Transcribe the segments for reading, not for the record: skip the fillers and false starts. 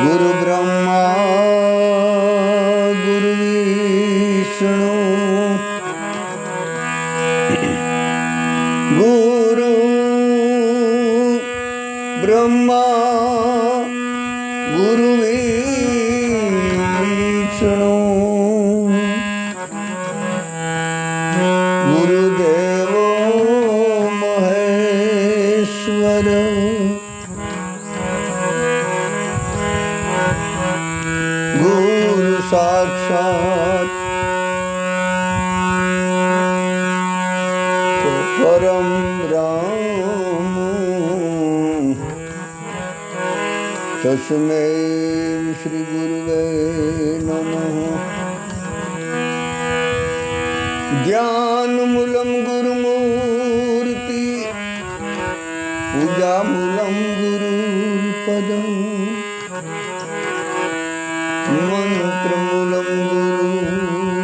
गुरु ब्रह्मा गुरु विष्णु गुरु ब्रह्मा गुरु विष्णु गुरुदेव महेश्वर गुरु साक्षात परम राम तस्मै श्री गुरुवे नमः। ज्ञान मूलम गुरुमूर्ति पूजा मूलम गुरुपदम मंत्र मूलम गुरुवाक्यम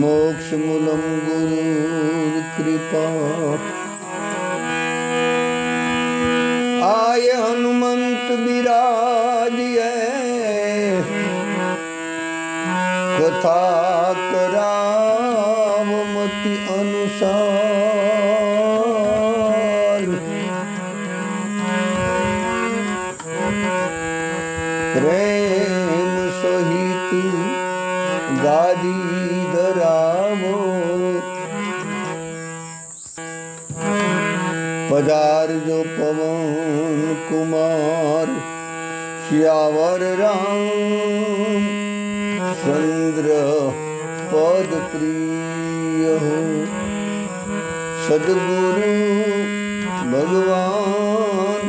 मोक्ष मूलम गुरुकृपा। आय हनुमंत विराजिए कथा कराव मति अनुसार। प्रेम सहित गादी धरावो पधार जो पवन कुमार श्यावर राम चंद्र पद प्रिय हो। सद्गुरु भगवान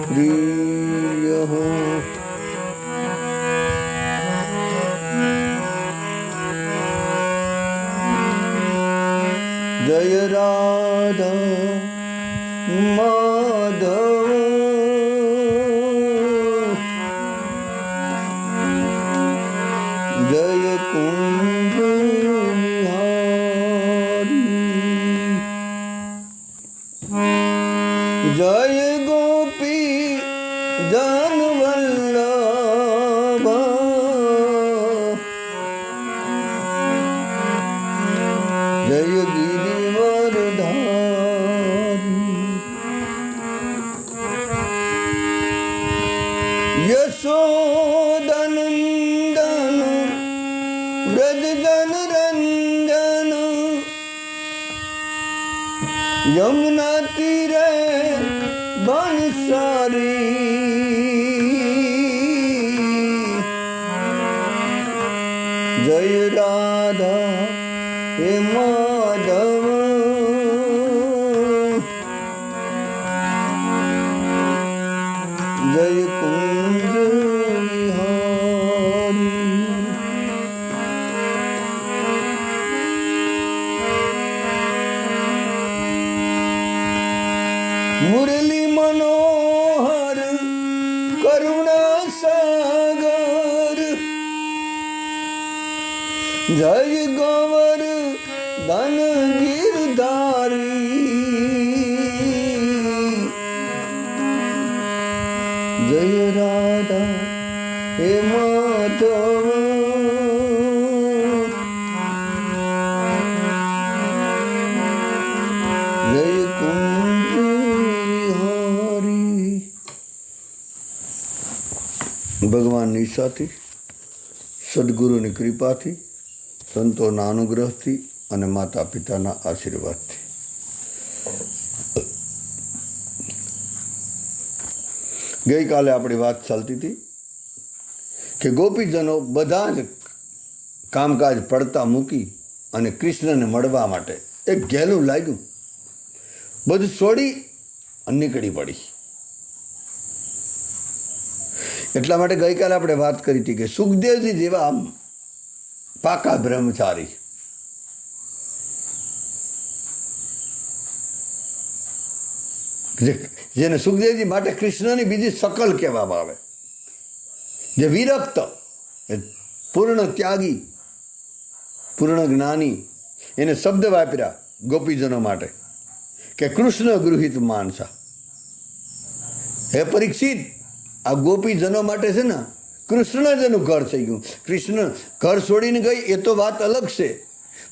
प्रिय हो। जय राधा माधव जय कुंज बिहारी जय गोपी जन वल्लभ जय गिरिवरधारी यशोदनंदन व्रज जन रंजन यमुना तीरे बंसारी जय राधा हे माधव जय कुंज बिहारी। मुरली मनोहर करुणा सागर जय गोवर धन गिरधारी जय राधा हे माधव जय कुंज विहारी। ભગવાનની ઈચ્છાથી સદગુરુની કૃપાથી સંતોના અનુગ્રહથી અને માતા પિતાના આશીર્વાદથી ગઈકાલે આપણી વાત ચાલતી હતી કે ગોપીજનો બધા જ કામકાજ પડતા મૂકી અને કૃષ્ણને મળવા માટે એક ઘેલું લાગ્યું, બધું છોડી અને નીકળી પડી. એટલા માટે ગઈકાલે આપણે વાત કરી હતી કે સુખદેવજી જેવા પાકા બ્રહ્મચારી જેને સુખદેવજી માટે કૃષ્ણની બીજી શકલ કહેવામાં આવે, જે વિરક્ત, પૂર્ણ ત્યાગી, પૂર્ણ જ્ઞાની, એને શબ્દ વાપર્યા ગોપીજનો માટે કે કૃષ્ણ ગૃહિત માનસા. હે પરીક્ષિત, આ ગોપીજનો માટે છે ને કૃષ્ણ જ એનું ઘર થઈ ગયું. કૃષ્ણ ઘર છોડીને ગઈ એ તો વાત અલગ છે,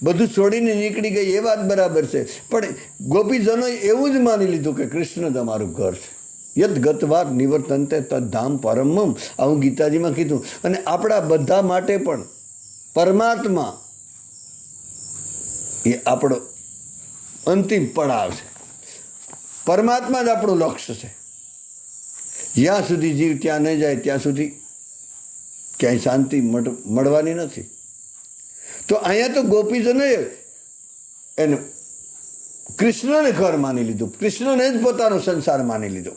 બધું છોડીને નીકળી ગઈ એ વાત બરાબર છે, પણ ગોપીજનોએ એવું જ માની લીધું કે કૃષ્ણ તમારું ઘર છે. યદ ગતવાર નિવર્તનતે તદ્ધામ પરમમ, આવું ગીતાજીમાં કીધું. અને આપણા બધા માટે પણ પરમાત્મા એ આપણો અંતિમ પડાવ છે. પરમાત્મા જ આપણું લક્ષ્ય છે. જ્યાં સુધી જીવ ત્યાં નહીં જાય ત્યાં સુધી ક્યાંય શાંતિ મળવાની નથી. તો અહીંયા તો ગોપીજનોએ એને કૃષ્ણને ઘર માની લીધું, કૃષ્ણને જ પોતાનો સંસાર માની લીધો.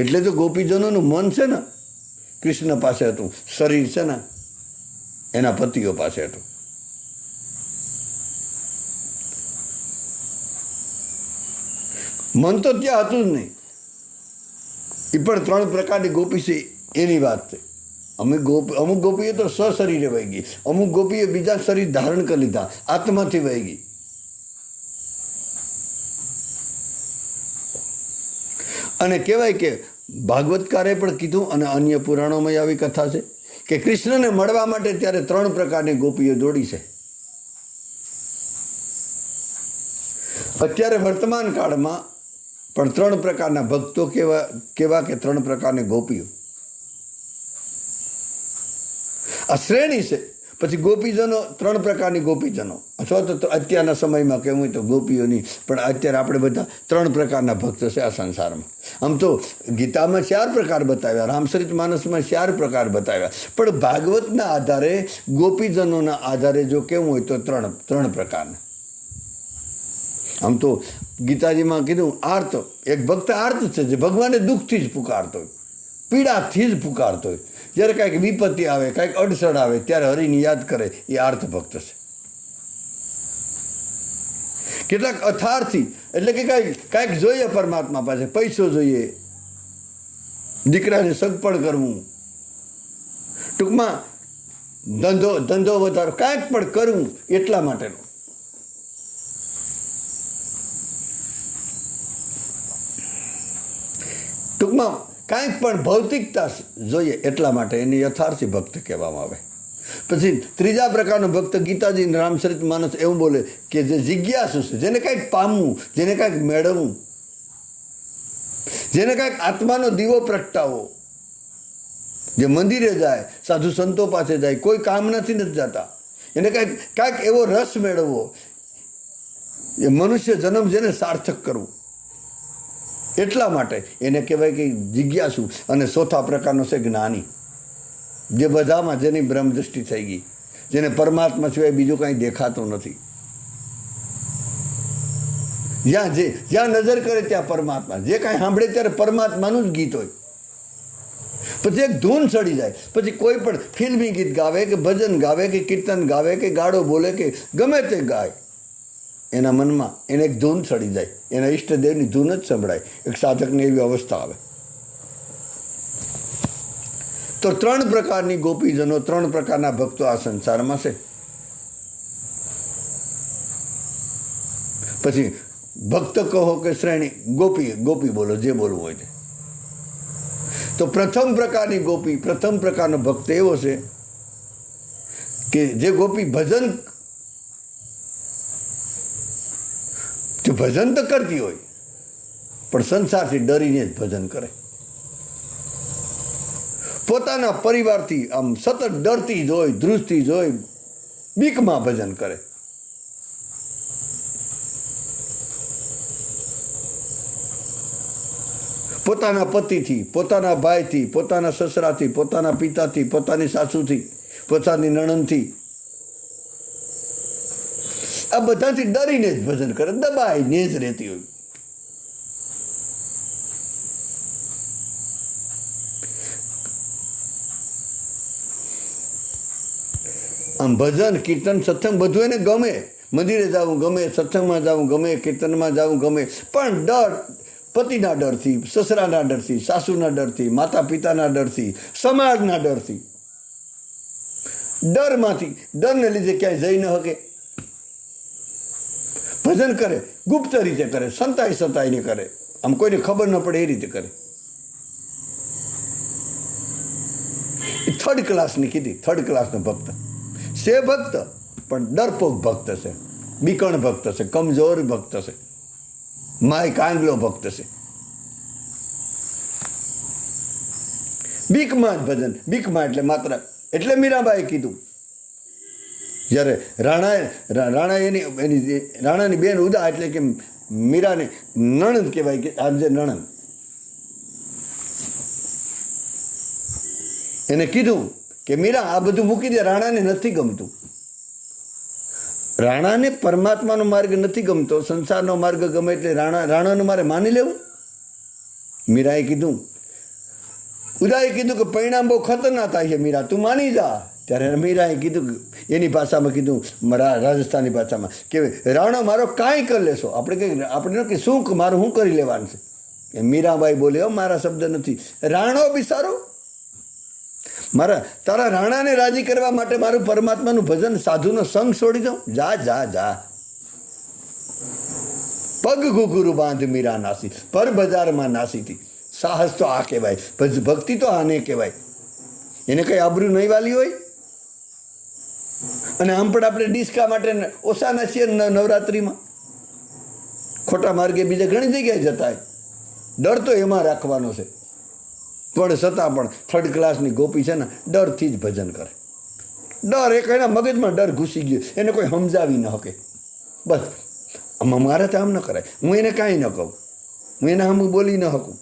એટલે તો ગોપીજનોનું મન છે ને કૃષ્ણ પાસે હતું, શરીર છે ને એના પતિઓ પાસે હતું. મન તો ત્યાં હતું જ નહીં. એ પણ 3 પ્રકારની ગોપી છે એની વાત છે. અમુક ગોપીએ તો સશરીરે વહી ગઈ, અમુક ગોપીએ બીજા શરીર ધારણ કરી લીધા, આત્માથી વહી ગઈ. અને કહેવાય કે ભાગવતકારે પણ કીધું અને અન્ય પુરાણોમાં આવી કથા છે કે કૃષ્ણને મળવા માટે ત્યારે 3 પ્રકારની ગોપીઓ દોડી છે. અત્યારે વર્તમાન કાળમાં પણ 3 પ્રકારના ભક્તો કેવા કે 3 પ્રકારની ગોપીઓ. આ શ્રેણી છે. પછી ગોપીજનો 3 પ્રકારની ગોપીજનો, અથવા તો અત્યારના સમયમાં કહેવું હોય તો ગોપીઓની, પણ અત્યારે આપણે બધા 3 પ્રકારના ભક્તો છે આ સંસારમાં. આમ તો ગીતામાં 4 પ્રકાર બતાવ્યા, રામચરિત માનસમાં 4 પ્રકાર બતાવ્યા, પણ ભાગવતના આધારે, ગોપીજનોના આધારે જો કહેવું હોય તો 3 પ્રકારના. આમ તો ગીતાજીમાં કીધું આર્ત, એક ભક્ત આર્ત છે જે ભગવાનને દુઃખથી જ પુકારતો હોય, પીડાથી જ પુકારતો હોય. જ્યારે કાંઈક વિપત્તિ આવે, કાંઈક અડસડ આવે ત્યારે હરિને યાદ કરે, એ આર્ત ભક્ત છે. કેટલાક અથાર્થી, એટલે કે કાંઈક જોઈએ પરમાત્મા પાસે, પૈસો જોઈએ, દીકરાને સગપણ કરવું, ટૂંકમાં ધંધો વધારો, કાંઈક પણ કરવું એટલા માટેનું. ટૂંકમાં કાંઈક પણ ભૌતિકતા જોઈએ એટલા માટે એને યથાર્થી ભક્ત કહેવામાં આવે. પછી 3જા પ્રકારનો ભક્ત ગીતાજી રામચરિત માનસ એવું બોલે કે જે જિજ્ઞાસુ છે, જેને કાંઈક પામવું, જેને કાંઈક મેળવવું, જેને કાંઈક આત્માનો દીવો પ્રગટાવવો, જે મંદિરે જાય, સાધુ સંતો પાસે જાય, કોઈ કામનાથી નથી જતા, એને કાંઈક એવો રસ મેળવવો, એ મનુષ્ય જન્મ જેને સાર્થક કરવું, એટલા માટે એને કહેવાય કે જિજ્ઞાસુ. અને 4થા પ્રકારનો છે જ્ઞાની, જે બધામાં જેની બ્રહ્મદૃષ્ટિ થઈ ગઈ, જેને પરમાત્મા સિવાય બીજું કાંઈ દેખાતું નથી. જ્યાં નજર કરે ત્યાં પરમાત્મા, જે કાંઈ સાંભળે ત્યારે પરમાત્માનું જ ગીત હોય. પછી એક ધૂન ચડી જાય, પછી કોઈ પણ ફિલ્મી ગીત ગાવે કે ભજન ગાવે કે કીર્તન ગાવે કે ગાડો બોલે કે ગમે તે ગાય, એના મનમાં એને એક ધૂન ચડી જાય, એના ઈષ્ટદેવની ધૂન જ સંભળાય. એક સાધકને એવી અવસ્થા આવે. તો 3 પ્રકારની ગોપીજનો, 3 પ્રકારના ભક્તો આ સંસારમાં છે. પછી ભક્ત કહો કે શ્રેણી, ગોપી બોલો, જે બોલવું હોય તે. તો પ્રથમ પ્રકારની ગોપી, પ્રથમ પ્રકારનો ભક્ત એવો છે કે જે ગોપી ભજન તો કરતી હોય પણ સંસારથી ડરીને જ ભજન કરે. પોતાના પરિવારથી આમ સતત ડરતી જ હોય, ધ્રુજતી જ હોય, બીકમાં ભજન કરે. પોતાના પતિથી, પોતાના ભાઈથી, પોતાના સસરાથી, પોતાના પિતાથી, પોતાની સાસુથી, પોતાની નણંદથી, આ બધાથી ડરીને જ ભજન કરે, દબાઈને જ રહેતી હોય. આમ ભજન, કીર્તન, સત્સંગ બધું એને ગમે. મંદિરે જવું ગમે, સત્સંગમાં જવું ગમે, કીર્તનમાં જવું ગમે, પણ ડર, પતિના ડરથી, સસરાના ડરથી, સાસુના ડરથી, માતા પિતાના ડરથી, સમાજના ડરથી, ડરને લીધે ક્યાંય જઈ ન શકે. ભજન કરે, ગુપ્ત રીતે કરે, સંતાઈને કરે, આમ કોઈને ખબર ન પડે એ રીતે કરે. એ થર્ડ ક્લાસની કીધી, થર્ડ ક્લાસનો ભક્ત છે. ભક્ત પણ ડરપોક ભક્ત છે, બીકણ ભક્ત છે, કમજોર ભક્ત છે, માય કાંગલો ભક્ત છે. બીકમાં જ ભજન, બીકમાં એટલે માત્ર. એટલે મીરાબાઈએ કીધું, જ્યારે રાણાની બેન ઉદા એટલે કે મીરાને નણંદ કહેવાય, કે આમ જે નણંદ, એને કીધું કે મીરા આ બધું મૂકી દે, રાણાને નથી ગમતું. રાણાને પરમાત્માનો માર્ગ નથી ગમતો, સંસારનો માર્ગ ગમે, એટલે રાણાનું મારે માની લેવું. મીરાએ કીધું, ઉદાએ કીધું કે પરિણામ બહુ ખતરનાક થાય છે મીરા, તું માની જા. ત્યારે મીરાએ કીધું, એની ભાષામાં કીધું, રાજસ્થાની ભાષામાં, કે રાણો મારો કાંઈ કરી લેશો. આપણે કે શું મારું શું કરી લેવાનું છે. એ મીરાબાઈ બોલે, મારા શબ્દ નથી, રાણો બિસારો, તારા રાણાને રાજી કરવા માટે મારું પરમાત્માનું ભજન, સાધુનો સંગ છોડી દઉં? જા જા જા. પગ ઘુઘુરુ બાંધ મીરા નાસી, પર બજારમાં નાસીથી. સાહસ તો આ કહેવાય, ભક્તિ તો આને કહેવાય. એને કઈ આબરૂ નહીં વાલી હોય. અને આમ પણ આપણે ડિસ્કા માટે ઓછાના છીએ નવરાત્રિમાં, ખોટા માર્ગે બીજે ઘણી જગ્યાએ જતા. ડર તો એમાં રાખવાનો છે, પણ છતાં પણ થર્ડ ક્લાસની ગોપી છે ને, ડરથી જ ભજન કરે. ડર એક એના મગજમાં ડર ઘૂસી ગયો, એને કોઈ સમજાવી ન શકે. બસ મારે તો આમ ન કરાય, હું એને કાંઈ ન કહું, હું એને આમ બોલી ન શકું,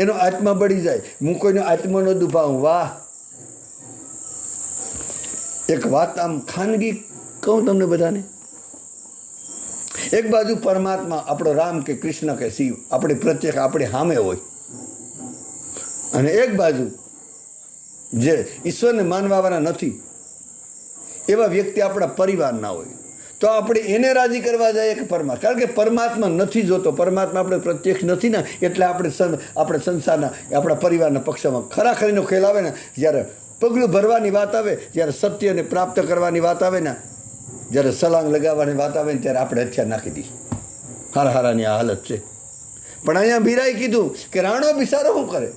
એનો આત્મા બળી જાય, હું કોઈનો આત્મા ન દુભાવું. વાહ, એક વાત આમ ખાનગી કહું તમને બધાને. એક બાજુ પરમાત્મા આપણો રામ કે કૃષ્ણ કે શિવ આપણી પ્રત્યેક આપણી સામે હોય, અને એક બાજુ જે ઈશ્વરને માનવાવાળા નથી એવા વ્યક્તિ આપણા પરિવારના હોય. તો આપણે એને રાજી કરવા જઈએ કે પરમાત્મા, કારણ કે પરમાત્મા નથી જોતો, પરમાત્મા આપણે પ્રત્યક્ષ નથી ને, એટલે આપણે સંસારના આપણા પરિવારના પક્ષમાં ખરાખરીનો ખેલ આવે ને, જ્યારે પગલું ભરવાની વાત આવે, જ્યારે સત્યને પ્રાપ્ત કરવાની વાત આવે ને, જ્યારે સલાંગ લગાવવાની વાત આવે ને, ત્યારે આપણે હથિયાર નાખી દઈએ. હારાની આ હાલત છે. પણ અહીંયા મીરાએ કીધું કે રાણો બિચારો શું કરે?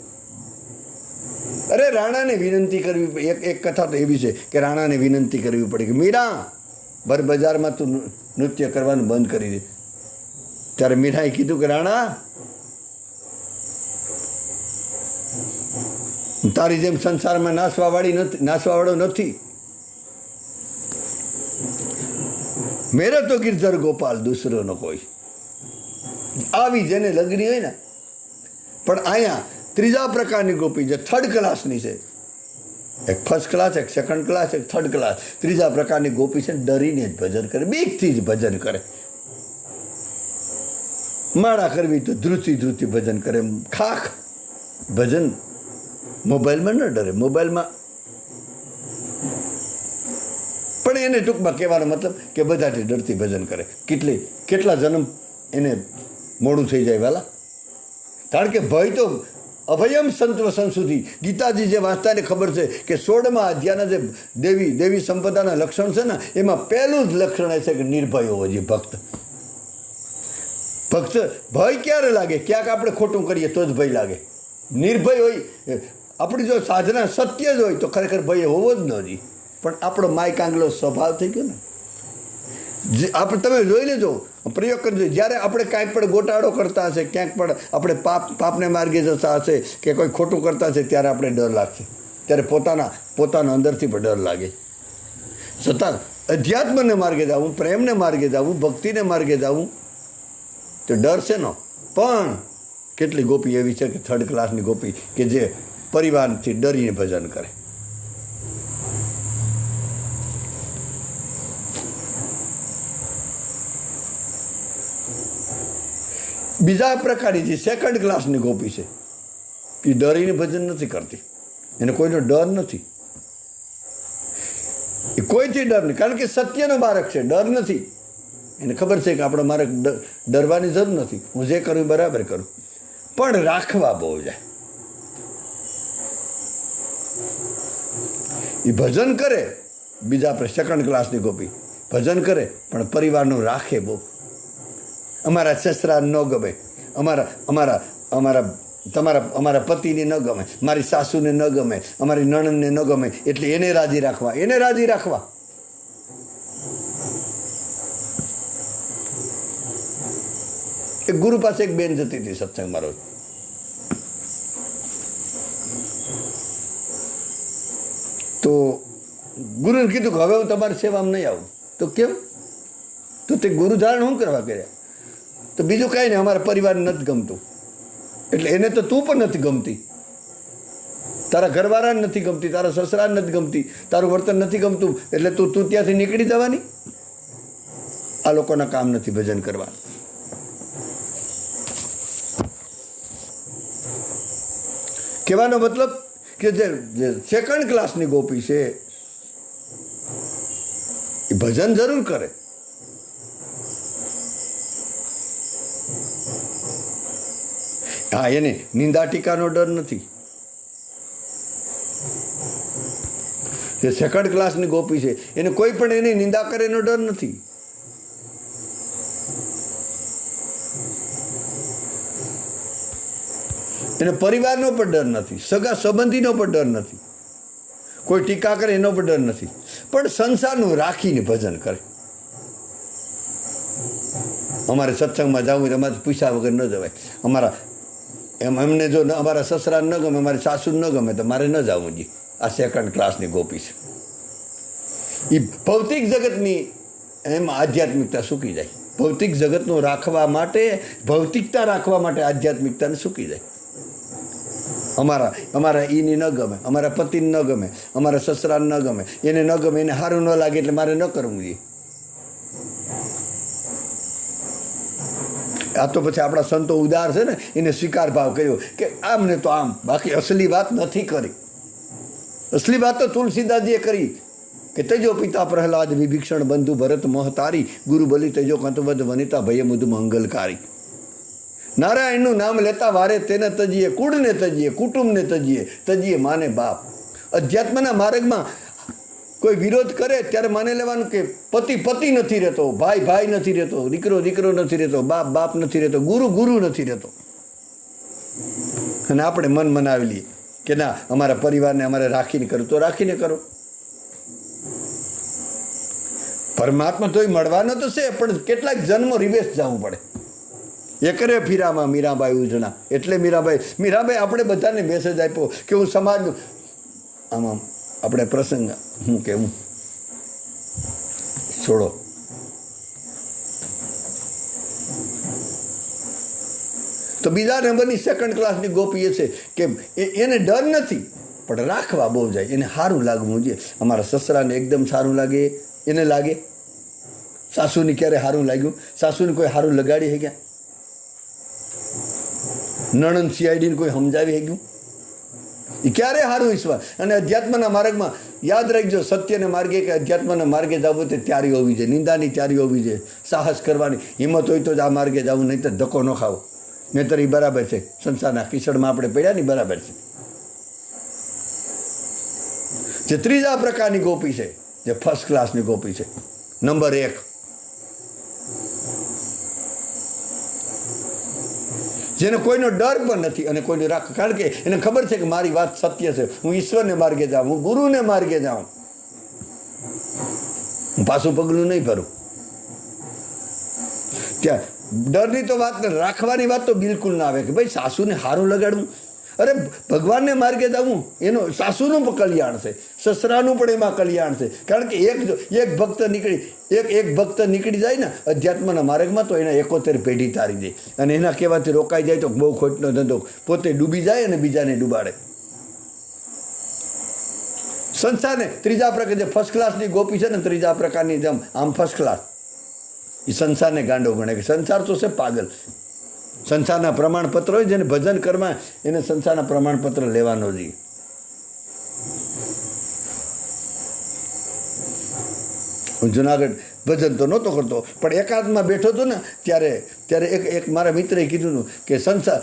અરે રાણાને વિનંતી કરવી, એક કથા તો એવી છે કે રાણાને વિનંતી કરવી પડી કે મીરા ભર બજારમાં તું નૃત્ય કરવાનું બંધ કરી દે. ત્યારે મીરાએ કીધું કે રાણા, તારી જેમ સંસારમાં નાસવાવાળો નથી. મેરે તો ગિરધર ગોપાલ દૂસરો ન કોઈ. આવી જેને લગની હોય ને. પણ અહીંયા ત્રીજા પ્રકારની ગોપી જે થર્ડ ક્લાસની છે, એક ફર્સ્ટ ક્લાસ, એક સેકન્ડ ક્લાસ, એક થર્ડ ક્લાસ. ત્રીજા પ્રકારની ગોપી છે, ડરીને જ ભજન કરે, બીકથી જ ભજન કરે. માળા કરવી તો ધ્રુતી ભજન કરે. ખાખ ભજન મોબાઈલમાં ન ડરે, મોબાઈલમાં પણ એને ટૂંકમાં કહેવાનો મતલબ કે બધાથી ડરતી ભજન કરે. કેટલા જન્મ એને મોડું થઈ જાય વાલા. કારણ કે ભય તો અભયમ સંત્વ સંસુધી, ગીતાજી જે વાંચતા એને ખબર છે કે 16મા અધ્યાયના જે દેવી સંપદાના લક્ષણ છે ને, એમાં પહેલું જ લક્ષણ એ છે કે નિર્ભય હોવો જોઈએ ભક્ત. ભય ક્યારે લાગે? ક્યાંક આપણે ખોટું કરીએ તો જ ભય લાગે. નિર્ભય હોય, આપણી જો સાધના સત્ય જ હોય તો ખરેખર ભય હોવો જ ન જોઈએ. પણ આપણો માય કાંગલો સ્વભાવ થઈ ગયો ને. આપણે તમે જોઈ લેજો, પ્રયોગ કરજો. જ્યારે આપણે કાંઈક પણ ગોટાળો કરતા હશે, ક્યાંક પણ આપણે પાપને માર્ગે જતા હશે કે કોઈ ખોટું કરતા હશે, ત્યારે આપણે ડર લાગશે. ત્યારે પોતાના અંદરથી પણ ડર લાગે. છતાં અધ્યાત્મને માર્ગે જવું, પ્રેમને માર્ગે જવું, ભક્તિને માર્ગે જવું, તો ડર છે નો. પણ કેટલી ગોપી એવી છે કે થર્ડ ક્લાસની ગોપી કે જે પરિવારથી ડરીને ભજન કરે. બીજા પ્રકારની જે સેકન્ડ ક્લાસની ગોપી છે, એ ડરીને ભજન નથી કરતી. એને કોઈનો ડર નથી, એ કોઈથી ડર નહીં. કારણ કે સત્યનો માર્ગ છે, ડર નથી. એને ખબર છે કે આપણો માર્ગ ડરવાની જરૂર નથી, હું જે કરું બરાબર કરું. પણ રાખવા બહુ જાય. એ ભજન કરે, બીજા આપણે સેકન્ડ ક્લાસની ગોપી ભજન કરે, પણ પરિવારનું રાખે બહુ. અમારા સસરા ન ગમે, અમારા પતિને ન ગમે, મારી સાસુને ન ગમે, અમારી નણંદને ન ગમે, એટલે એને રાજી રાખવા. એક ગુરુ પાસે એક બેન જતી હતી સત્સંગમાં રોજ. તો ગુરુને કીધું કે હવે હું તમારી સેવામાં નહીં આવું. તો કેમ? તો તે ગુરુ ધારણ શું કરવા કર્યા? તો બીજું કાંઈ નહીં, અમારા પરિવારને નથી ગમતું. એટલે એને તો તું પણ નથી ગમતી, તારા ઘરવાળાને નથી ગમતી, તારા સસરાને નથી ગમતી, તારું વર્તન નથી ગમતું, એટલે તું ત્યાંથી નીકળી જવાની. આ લોકોના કામ નથી ભજન કરવા. કહેવાનો મતલબ કે જે સેકન્ડ ક્લાસની ગોપી છે એ ભજન જરૂર કરે. હા, એને નિંદા ટીકાનો ડર નથી. જે સેકન્ડ ક્લાસની ગોપી છે એને કોઈ પણ એની નિંદા કરે એનો ડર નથી. એને પરિવારનો પણ ડર નથી, સગા સંબંધીનો પણ ડર નથી, કોઈ ટીકા કરે એનો પણ ડર નથી, પણ સંસારનું રાખીને ભજન કરે. અમારે સત્સંગમાં જવું હોય અમારે પૂછ્યા વગર ન જવાય. એમને જો અમારા સસરાને ન ગમે, અમારી સાસુને ન ગમે તો મારે ન જવું જોઈએ. આ સેકન્ડ ક્લાસની ગોપી છે. એ ભૌતિક જગતની એમ આધ્યાત્મિકતા સૂકી જાય. ભૌતિક જગતનું રાખવા માટે, ભૌતિકતા રાખવા માટે આધ્યાત્મિકતાને સૂકી જાય. અમારા ઈની ન ગમે, અમારા પતિને ન ગમે, અમારા સસરાને ન ગમે, એને ન ગમે, એને સારું ન લાગે એટલે મારે ન કરવું જોઈએ. આ તો પછી આપણા સંતો ઉદાર છે ને, એને સ્વીકાર ભાવ કર્યો કે આમ ને તો આમ. બાકી અસલી વાત નથી કરી. અસલી વાત તો તુલસીદાસજીએ કરી કે તેજો પિતા પ્રહલાદ વિભીષણ બંધુ ભરત મોહતારી ગુરુ બલિ તેજો કંતવદ વનિતા ભય મુદ મંગલકારી. નારાયણનું નામ લેતા વારે તેને તજીએ, કુળને તજીએ, કુટુંબને તજીએ માને બાપ. અધ્યાત્મના માર્ગમાં કોઈ વિરોધ કરે ત્યારે માને લેવાનું કે પતિ નથી રહેતો, ભાઈ નથી રહેતો, દીકરો નથી રહેતો, બાપ નથી રહેતો, ગુરુ નથી રહેતો. અને આપણે મન મનાવી લઈએ કે ના અમારા પરિવારને અમારે રાખીને કરું, તો રાખીને કરો. પરમાત્મા તોય મળવાનો તો છે, પણ કેટલાક જન્મ રિવેશ જવું પડે. એકરે ફીરામાં મીરાબાઈ ઉજણા. એટલે મીરાબાઈ આપણે બધાને મેસેજ આપ્યો કે હું સમાજનું આમ આપણે પ્રસંગ હું કેવું છોડો. તો બીજા નંબરની સેકન્ડ ક્લાસની ગોપી એ છે કે એને ડર નથી, પણ રાખવા બહુ જાય, એને સારું લાગવું જોઈએ. અમારા સસરાને એકદમ સારું લાગે, એને લાગે. સાસુને ક્યારે સારું લાગ્યું? સાસુને કોઈ સારું લગાડી હે ગયા? નણંદ સીઆઈડીને કોઈ સમજાવી ગયું? એ ક્યારે સારું વિશ્વાસ. અને અધ્યાત્મના માર્ગમાં યાદ રાખજો, સત્યને માર્ગે કે અધ્યાત્મના માર્ગે જવું તે તૈયારી હોવી જોઈએ, નિંદાની તૈયારી હોવી જોઈએ, સાહસ કરવાની હિંમત હોય તો જ આ માર્ગે જવું, નહીં તો ધક્કો ન ખાવો. નહીંતર એ બરાબર છે, સંસારના કિચડમાં આપણે પડ્યા ને બરાબર છે. જે ત્રીજા પ્રકારની ગોપી છે, જે ફર્સ્ટ ક્લાસની ગોપી છે, નંબર 1, જેને કોઈનો ડર પણ નથી અને કોઈને રાખ. કારણ કે એને ખબર છે કે મારી વાત સત્ય છે, હું ઈશ્વરને માર્ગે જાઉં, હું ગુરુને માર્ગે જાઉં, હું પાછું પગલું નહીં ભરું. ત્યાં ડરની તો વાત, રાખવાની વાત તો બિલકુલ ના આવે કે ભાઈ સાસુને સારું લગાડવું. અરે ભગવાનને માર્ગે જવું એનો સાસુનું પણ કલ્યાણ છે, સસરાનું પણ એમાં કલ્યાણ છે. કારણ કે એક ભક્ત નીકળી જાય ને અધ્યાત્મના માર્ગમાં તો એના 71 પેઢી તારી દે. અને એના કહેવાથી રોકાઈ જાય તો બહુ ખોટનો ધંધો, પોતે ડૂબી જાય અને બીજાને ડૂબાડે. સંસ્થાને ત્રીજા પ્રકાર, જે ફર્સ્ટ ક્લાસની ગોપી છે ને, ત્રીજા પ્રકારની જેમ આમ ફર્સ્ટ ક્લાસ, એ સંસારને ગાંડો ગણે કે સંસાર તો છે પાગલ. સંસારના પ્રમાણપત્ર હોય જેને ભજન કરવા, એને સંસારના પ્રમાણપત્ર લેવાનો જોઈએ. હું જુનાગઢ ભજન તો નહોતો કરતો, પણ એકાંતમાં બેઠો હતો ને ત્યારે એક મારા મિત્રએ કીધું હતું કે સંસાર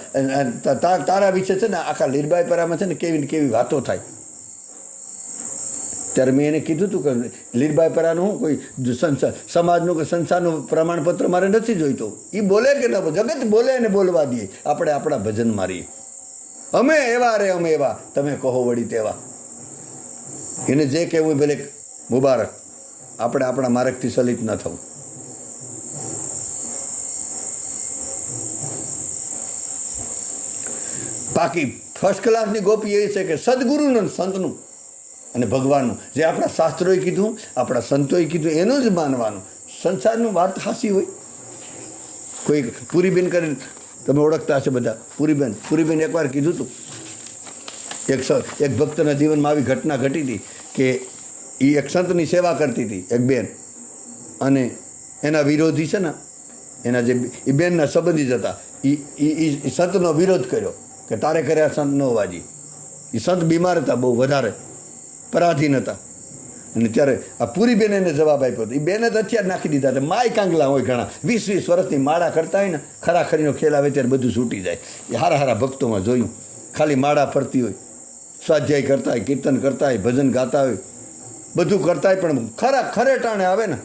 તારા વિશે છે ને આખા લીરબાઈ પરામાં છે ને કેવી વાતો થાય. ત્યારે મેં એને કીધું હતું કે લીરબાઈપરાનું કોઈ સમાજનું કે સંસારનું પ્રમાણપત્ર મારે નથી જોઈતું. એ બોલે કે ન જગત બોલે એને બોલવા દઈએ, આપણે આપણા ભજન મારીએ. અમે એવા રે અમે એવા, તમે કહો વળી તેવા. એને જે કહેવું ભલે મુબારક, આપણે આપણા માર્ગથી સલિત ન થવું. બાકી ફર્સ્ટ ક્લાસની ગોપી એ છે કે સદગુરુનું, સંતનું અને ભગવાનનું, જે આપણા શાસ્ત્રોએ કીધું, આપણા સંતોએ કીધું એનું જ માનવાનું. સંસારનું વાત હાસી હોય. કોઈ પૂરીબેન કરીને તમે ઓળખતા હશે બધા. પૂરીબેન એકવાર કીધું હતું, એક ભક્તના જીવનમાં આવી ઘટના ઘટી હતી કે એ એક સંતની સેવા કરતી હતી એક બેન, અને એના વિરોધી છે ને, એના જે એ બેનના સંબંધી જ હતા, એ સંતનો વિરોધ કર્યો કે તારે કર્યા સંત ન વાજી. એ સંત બીમાર હતા, બહુ વધારે પરાધીન હતા. અને ત્યારે આ પૂરીબેન એને જવાબ આપ્યો હતો. એ બેને જ હથિયાર નાખી દીધા હતા. માય કાંગલા હોય ઘણા, 20 વર્ષની માળા કરતા હોય ને, ખરાખરીનો ખેલ આવે ત્યારે બધું છૂટી જાય. એ હારા ભક્તોમાં જોયું, ખાલી માળા ફરતી હોય, સ્વાધ્યાય કરતા હોય, કીર્તન કરતા હોય, ભજન ગાતા હોય, બધું કરતા હોય, પણ ખરે ટાણે આવે ને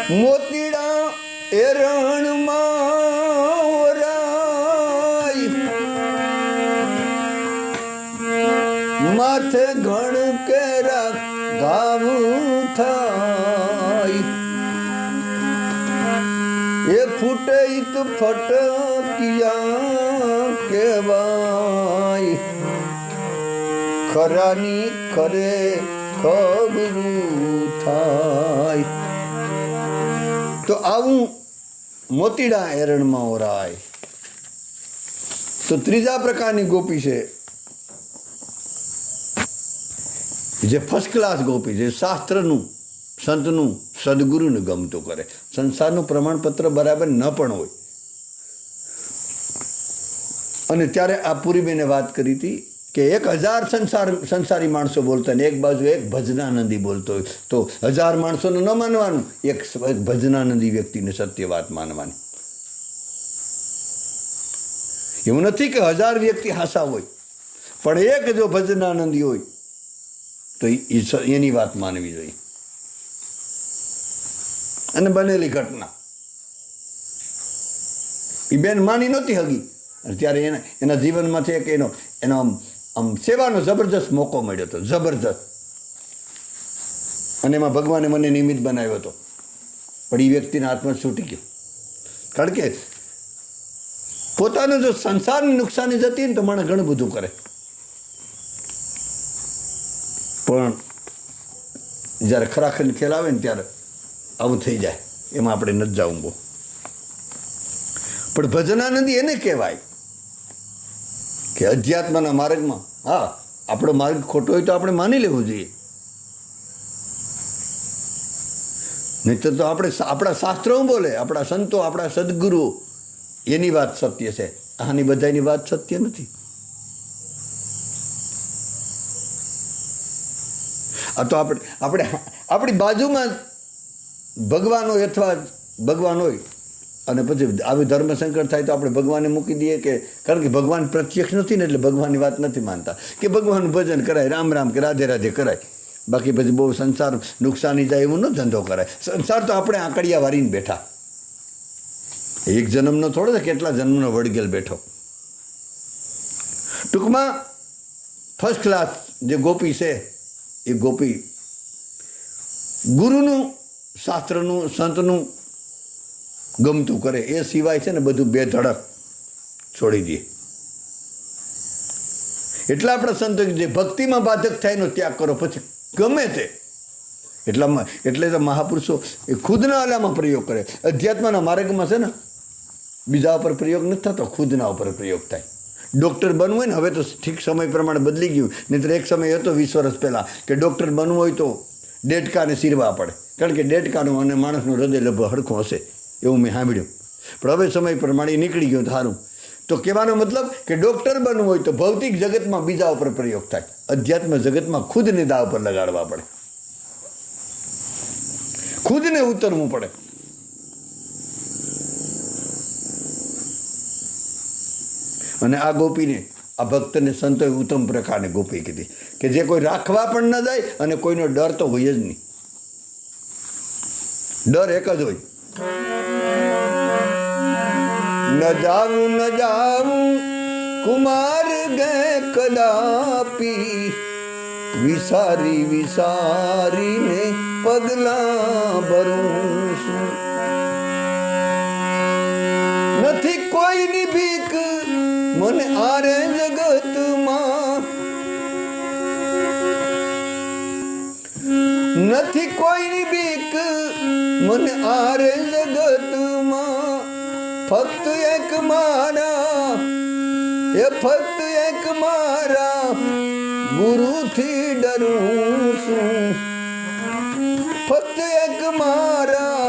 મોતીડા એરણમાં માથે ઘણ કેરા ગાવું થાય, એ ફૂટે તો ફટકિયા કેવાય, ખરાની ખરે ખબરું થાય. તો આવું મોતીડા એરણમાં ઓરાય. તો ત્રીજા પ્રકારની ગોપી છે જે ફર્સ્ટ ક્લાસ ગોપી, જે શાસ્ત્રનું, સંતનું, સદગુરુને ગમતું કરે. સંસારનું પ્રમાણપત્ર બરાબર ન પણ હોય. અને ત્યારે આ પૂરીબેને વાત કરી હતી કે 1000 સંસારી માણસો બોલતા ને એક બાજુ એક ભજનાનંદી બોલતો હોય, તો 1000 માણસોને ન માનવાનું, એક ભજનાનંદી વ્યક્તિને સત્ય વાત માનવાની. એવું નથી કે 1000 વ્યક્તિ હાસા હોય, પણ એક જો ભજનાનંદી હોય તો એની વાત માનવી જોઈએ. અને બનેલી ઘટના, એ બેન માની નહોતી હગી, ત્યારે એના જીવનમાંથી એક એનો આમ સેવાનો જબરજસ્ત મોકો મળ્યો હતો, જબરજસ્ત. અને એમાં ભગવાને મને નિમિત્ત બનાવ્યો હતો, પણ એ વ્યક્તિના હાથમાં છૂટી ગયો. કારણ કે પોતાનું જો સંસારની નુકસાની જતી ને તો માણસ ઘણું બધું કરે, પણ જ્યારે ખરાખરી ખેલ આવે ને ત્યારે આવું થઈ જાય. એમાં આપણે નથી જવું બહુ. પણ ભજનાનંદી એને કહેવાય કે અધ્યાત્મના માર્ગમાં, હા, આપણો માર્ગ ખોટો હોય તો આપણે માની લેવું જોઈએ. નહીંતર તો આપણે આપણા શાસ્ત્રો બોલે, આપણા સંતો, આપણા સદગુરુઓ, એની વાત સત્ય છે, આની બધાની વાત સત્ય નથી. આ તો આપણે આપણી બાજુમાં ભગવાન હોય અથવા ભગવાન હોય અને પછી આવી ધર્મસંકટ થાય તો આપણે ભગવાનને મૂકી દઈએ કે, કારણ કે ભગવાન પ્રત્યક્ષ નથી ને એટલે ભગવાનની વાત નથી માનતા, કે ભગવાનનું ભજન કરાય, રામ રામ કે રાધે રાધે કરાય. બાકી પછી બહુ સંસાર નુકસાની જાય એવું ન ધંધો કરાય. સંસાર તો આપણે આંકડિયા વારીને બેઠા, એક જન્મનો થોડો છે, કેટલા જન્મનો વળગેલ બેઠો. ટૂંકમાં ફર્સ્ટ ક્લાસ જે ગોપી છે એ ગોપી ગુરુનું, શાસ્ત્રનું, સંતનું ગમતું કરે, એ સિવાય છે ને બધું બેધડક છોડી દે. એટલા આપણા સંતો જે ભક્તિમાં બાધક થાય એનો ત્યાગ કરો, પછી ગમે તે. એટલે તો મહાપુરુષો એ ખુદના આલામાં પ્રયોગ કરે. અધ્યાત્મના માર્ગમાં છે ને બીજા ઉપર પ્રયોગ નથી થતો, ખુદના ઉપર પ્રયોગ થાય. ડૉક્ટર બનવું હોય ને, હવે તો ઠીક સમય પ્રમાણે બદલી ગયું, નહીંતર એક સમય હતો 20 વર્ષ પહેલાં કે ડૉક્ટર બનવું હોય તો ડેડકાને સીરવા પડે, કારણ કે ડેડકાનું અને માણસનું હૃદય લગભગ હરખું હશે એવું મેં સાંભળ્યું. પણ હવે સમય પ્રમાણે નીકળી ગયું સારું. તો કહેવાનો મતલબ કે ડૉક્ટર બનવું હોય તો ભૌતિક જગતમાં બીજા ઉપર પ્રયોગ થાય, અધ્યાત્મ જગતમાં ખુદને દાવ પર લગાડવા પડે. ખુદને ઉતરવું પડે. અને આ ગોપીને, આ ભક્તને સંતોએ ઉત્તમ પ્રકારની ગોપી કીધી કે જે કોઈ રાખવા પણ ન જાય અને કોઈનો ડર તો હોય જ નહીં. ડર એક જ હોય, ન જાવું કુમાર ગે કદાપી, વિસારી વિસારીને પગલા ભરું છું. નથી કોઈની ભીખ મને આરે જગતમાં, નથી કોઈની બીક મને આરે જગતમાં. ફક્ત એક મારા, એ ફક્ત એક મારા ગુરુથી ડરું છું. ફક્ત એક મારા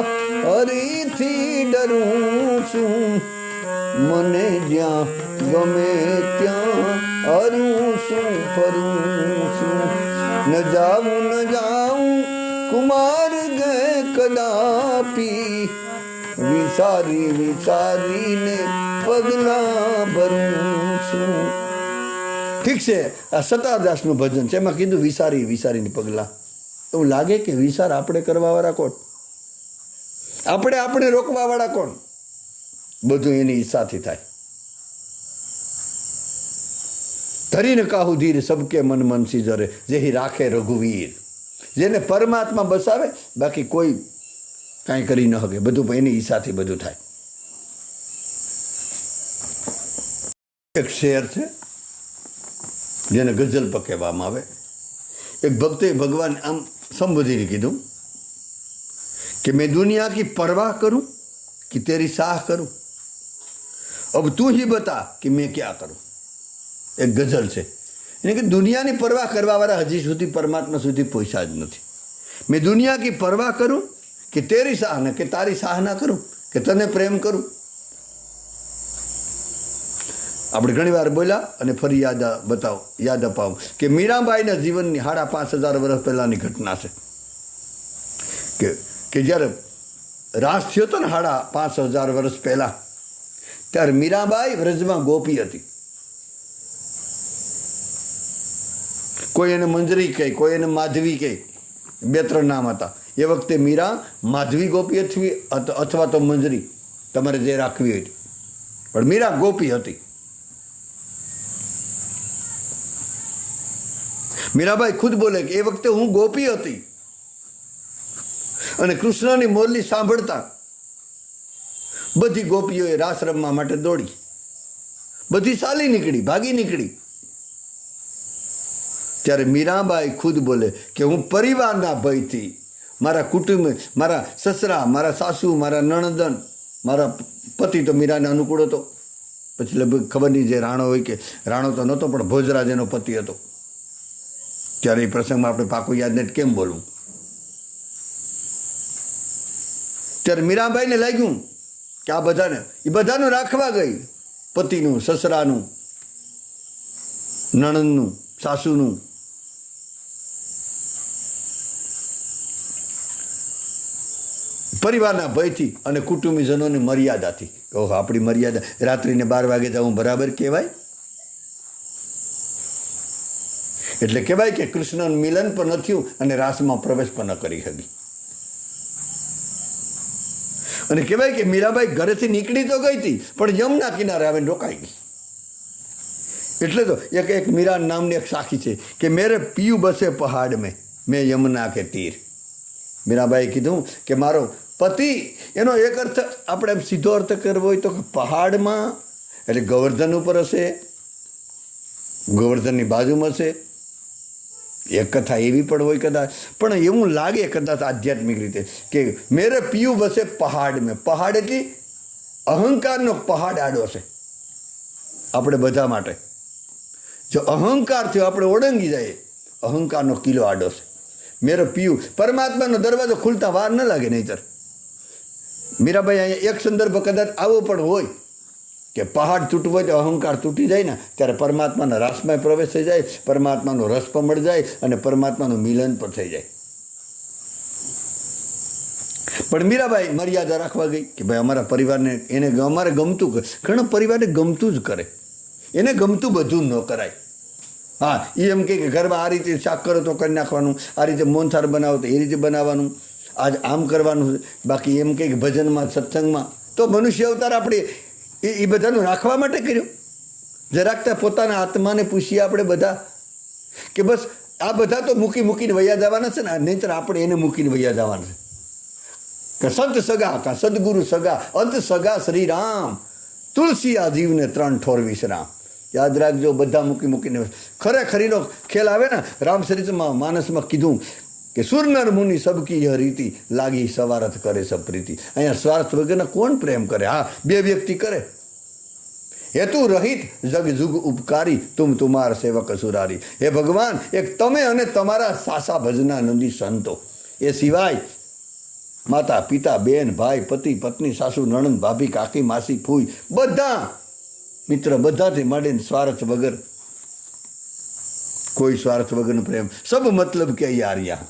હરિથી ડરું છું. મને જ્યાં ગમે ત્યાં હરું છું, ફરું છું. ન જાઉં કુમાર ગે કદાપી, વિસારી વિસારીને પગલા ભરું છું. ઠીક છે, આ સતારદાસનું ભજન છે, એમાં કીધું વિસારી વિસારીને પગલા. એવું લાગે કે વિચાર આપણે કરવા વાળા કોણ? આપણે રોકવા વાળા કોણ? બધું એની ઈચ્છાથી થાય. ધરીને કાહુ ધીર સબકે મન મનસી જરે, જેહી રાખે રઘુવીર. જેને પરમાત્મા બસાવે, બાકી કોઈ કાંઈ કરી ન શકે. બધું એની ઈચ્છાથી બધું થાય. એક શેર છે જેને ગઝલ પર કહેવામાં આવે. એક ભક્તે ભગવાન આમ સંબોધીને કીધું कि मैं दुनिया की परवाह करूं कि तेरी साह करूं, अब तू ही बता कि मैं क्या करूं. एक गजल છે એટલે કે દુનિયાની પરવાહ કરવા વાળા હજી સુધી પરમાત્મા સુધી પહોંચ્યા જ નથી. મેં દુનિયા કી પરવાહ કરું કે તેરી સાહ ને, કે તારી સાહ ના કરું, કે તને પ્રેમ કરું. આપણે ઘણી વાર બોલ્યા અને ફરી યાદ અપાવું કે મીરાબાઈના જીવનની 5,500 વર્ષ પહેલાની ઘટના છે કે જ્યારે રાસ થયો હતો ને 5,500 વર્ષ પહેલા, ત્યારે મીરાબાઈ વ્રજમાં ગોપી હતી. કોઈ એને મંજરી કહે, કોઈ એને માધવી કહે, 2-3 નામ હતા. એ વખતે મીરા માધવી ગોપી હતી અથવા તો મંજરી, તમારે જે રાખવી હોય. પણ મીરા ગોપી હતી. મીરાબાઈ ખુદ બોલે કે એ વખતે હું ગોપી હતી અને કૃષ્ણની મોરલી સાંભળતા બધી ગોપીઓએ રાસ રમવા માટે દોડી. બધી ચાલી નીકળી, ભાગી નીકળી. ત્યારે મીરાબાઈ ખુદ બોલે કે હું પરિવારના ભયથી, મારા કુટુંબ, મારા સસરા, મારા સાસુ, મારા નણંદન, મારા પતિ તો મીરાને અનુકૂળ હતો. પછી લગભગ ખબર નહીં જે રાણો હોય કે રાણો તો નહોતો પણ ભોજરાજ એનો પતિ હતો. ત્યારે એ પ્રસંગમાં આપણે પાકું યાદ નથી કેમ બોલવું. ત્યારે મીરાબાઈને લાગ્યું કે આ બધાનું રાખવા ગઈ, પતિનું, સસરાનું, નણંદનું, સાસુનું. પરિવારના ભયથી અને કુટુંબીજનોની મર્યાદાથી. ઓહો, આપણી મર્યાદા રાત્રિને 12 વાગે જવું બરાબર કહેવાય? એટલે કહેવાય કે કૃષ્ણનું મિલન પણ ન થયું અને રાસમાં પ્રવેશ પણ ન કરી શકી. અને કહેવાય કે મીરાબાઈ ઘરેથી નીકળી તો ગઈ હતી પણ યમુના કિનારે આવીને રોકાઈ ગઈ. એટલે તો એક મીરા નામની એક સાખી છે કે મેરે પિયું બસે પહાડ મેં યમુના કે તીર. મીરાબાઈએ કીધું કે મારો પતિ, એનો એક અર્થ આપણે સીધો અર્થ કરવો હોય તો પહાડમાં એટલે ગોવર્ધન ઉપર હશે, ગોવર્ધનની બાજુમાં હશે. એક કથા એવી પણ હોય કદાચ, પણ એવું લાગે કદાચ આધ્યાત્મિક રીતે કે મેરે પિયું બસે પહાડ મેં. પહાડ એટલે અહંકારનો પહાડ આડો છે આપણે બધા માટે. જો અહંકાર થયો આપણે ઓળંગી જાય, અહંકારનો કિલ્લો આડો છે. મેરો પિયું, પરમાત્માનો દરવાજો ખુલતા વાર ન લાગે. નહીતર મીરાબાઈ અહીંયા એક સંદર્ભ કદાચ આવો પણ હોય કે પહાડ તૂટવો હોય તો અહંકાર તૂટી જાય ને, ત્યારે પરમાત્માના રાસમાં પ્રવેશ થઈ જાય, પરમાત્માનો રસ પણ મળી જાય અને પરમાત્માનું મિલન પણ થઈ જાય. પણ મીરાબાઈ મર્યાદા રાખવા ગઈ કે ભાઈ અમારા પરિવારને એને અમારે ગમતું કરે. ઘણા પરિવારને ગમતું જ કરે, એને ગમતું બધું ન કરાય. હા, એ એમ કે ઘરમાં આ રીતે શાક કરો તો કરી નાખવાનું, આ રીતે મોહનથાળ બનાવો તો એ રીતે બનાવવાનું, આજ આમ કરવાનું. બાકી એમ કે ભજનમાં સત્સંગમાં તો મનુષ્ય અવતાર આપણે એ બધાનું રાખવા માટે કર્યો. જરાકતા પોતાના આત્માને પૂછીએ આપણે બધા કે બસ આ બધા તો મૂકીને વૈયા જવાના છે ને, નહીંતર આપણે એને મૂકીને વૈયા જવાના છે. કે સંત સગા કા સદગુરુ સગા અંત સગા શ્રી રામ, તુલસી આ જીવને 3 ઠોર વિશ્રામ. યાદ રાખજો, બધા મૂકીને ખરેખરીનો ખેલ આવે ને. રામચરિતમાં માનસમાં કીધું કે સુરનર મુનિ સબકી યહ રીતિ, લાગી સવારથ કરે સબ પ્રીતિ. અહીંયા સ્વાર્થ વગરના કોણ પ્રેમ કરે? હા, 2 વ્યક્તિ કરે. હેતુ રહિત જગ જુગ ઉપકારી, તુમ તુમાર સેવક સુરારી. હે ભગવાન, એક તમે અને તમારા સાસા ભજના નંદી સંતો, એ સિવાય માતા પિતા બેન ભાઈ પતિ પત્ની સાસુ નણંદ ભાભી કાકી માસી ફૂઈ બધા મિત્ર બધાથી માંડીને સ્વાર્થ વગર, કોઈ સ્વાર્થ વગરનો પ્રેમ. સબ મતલબ કે યાર યા.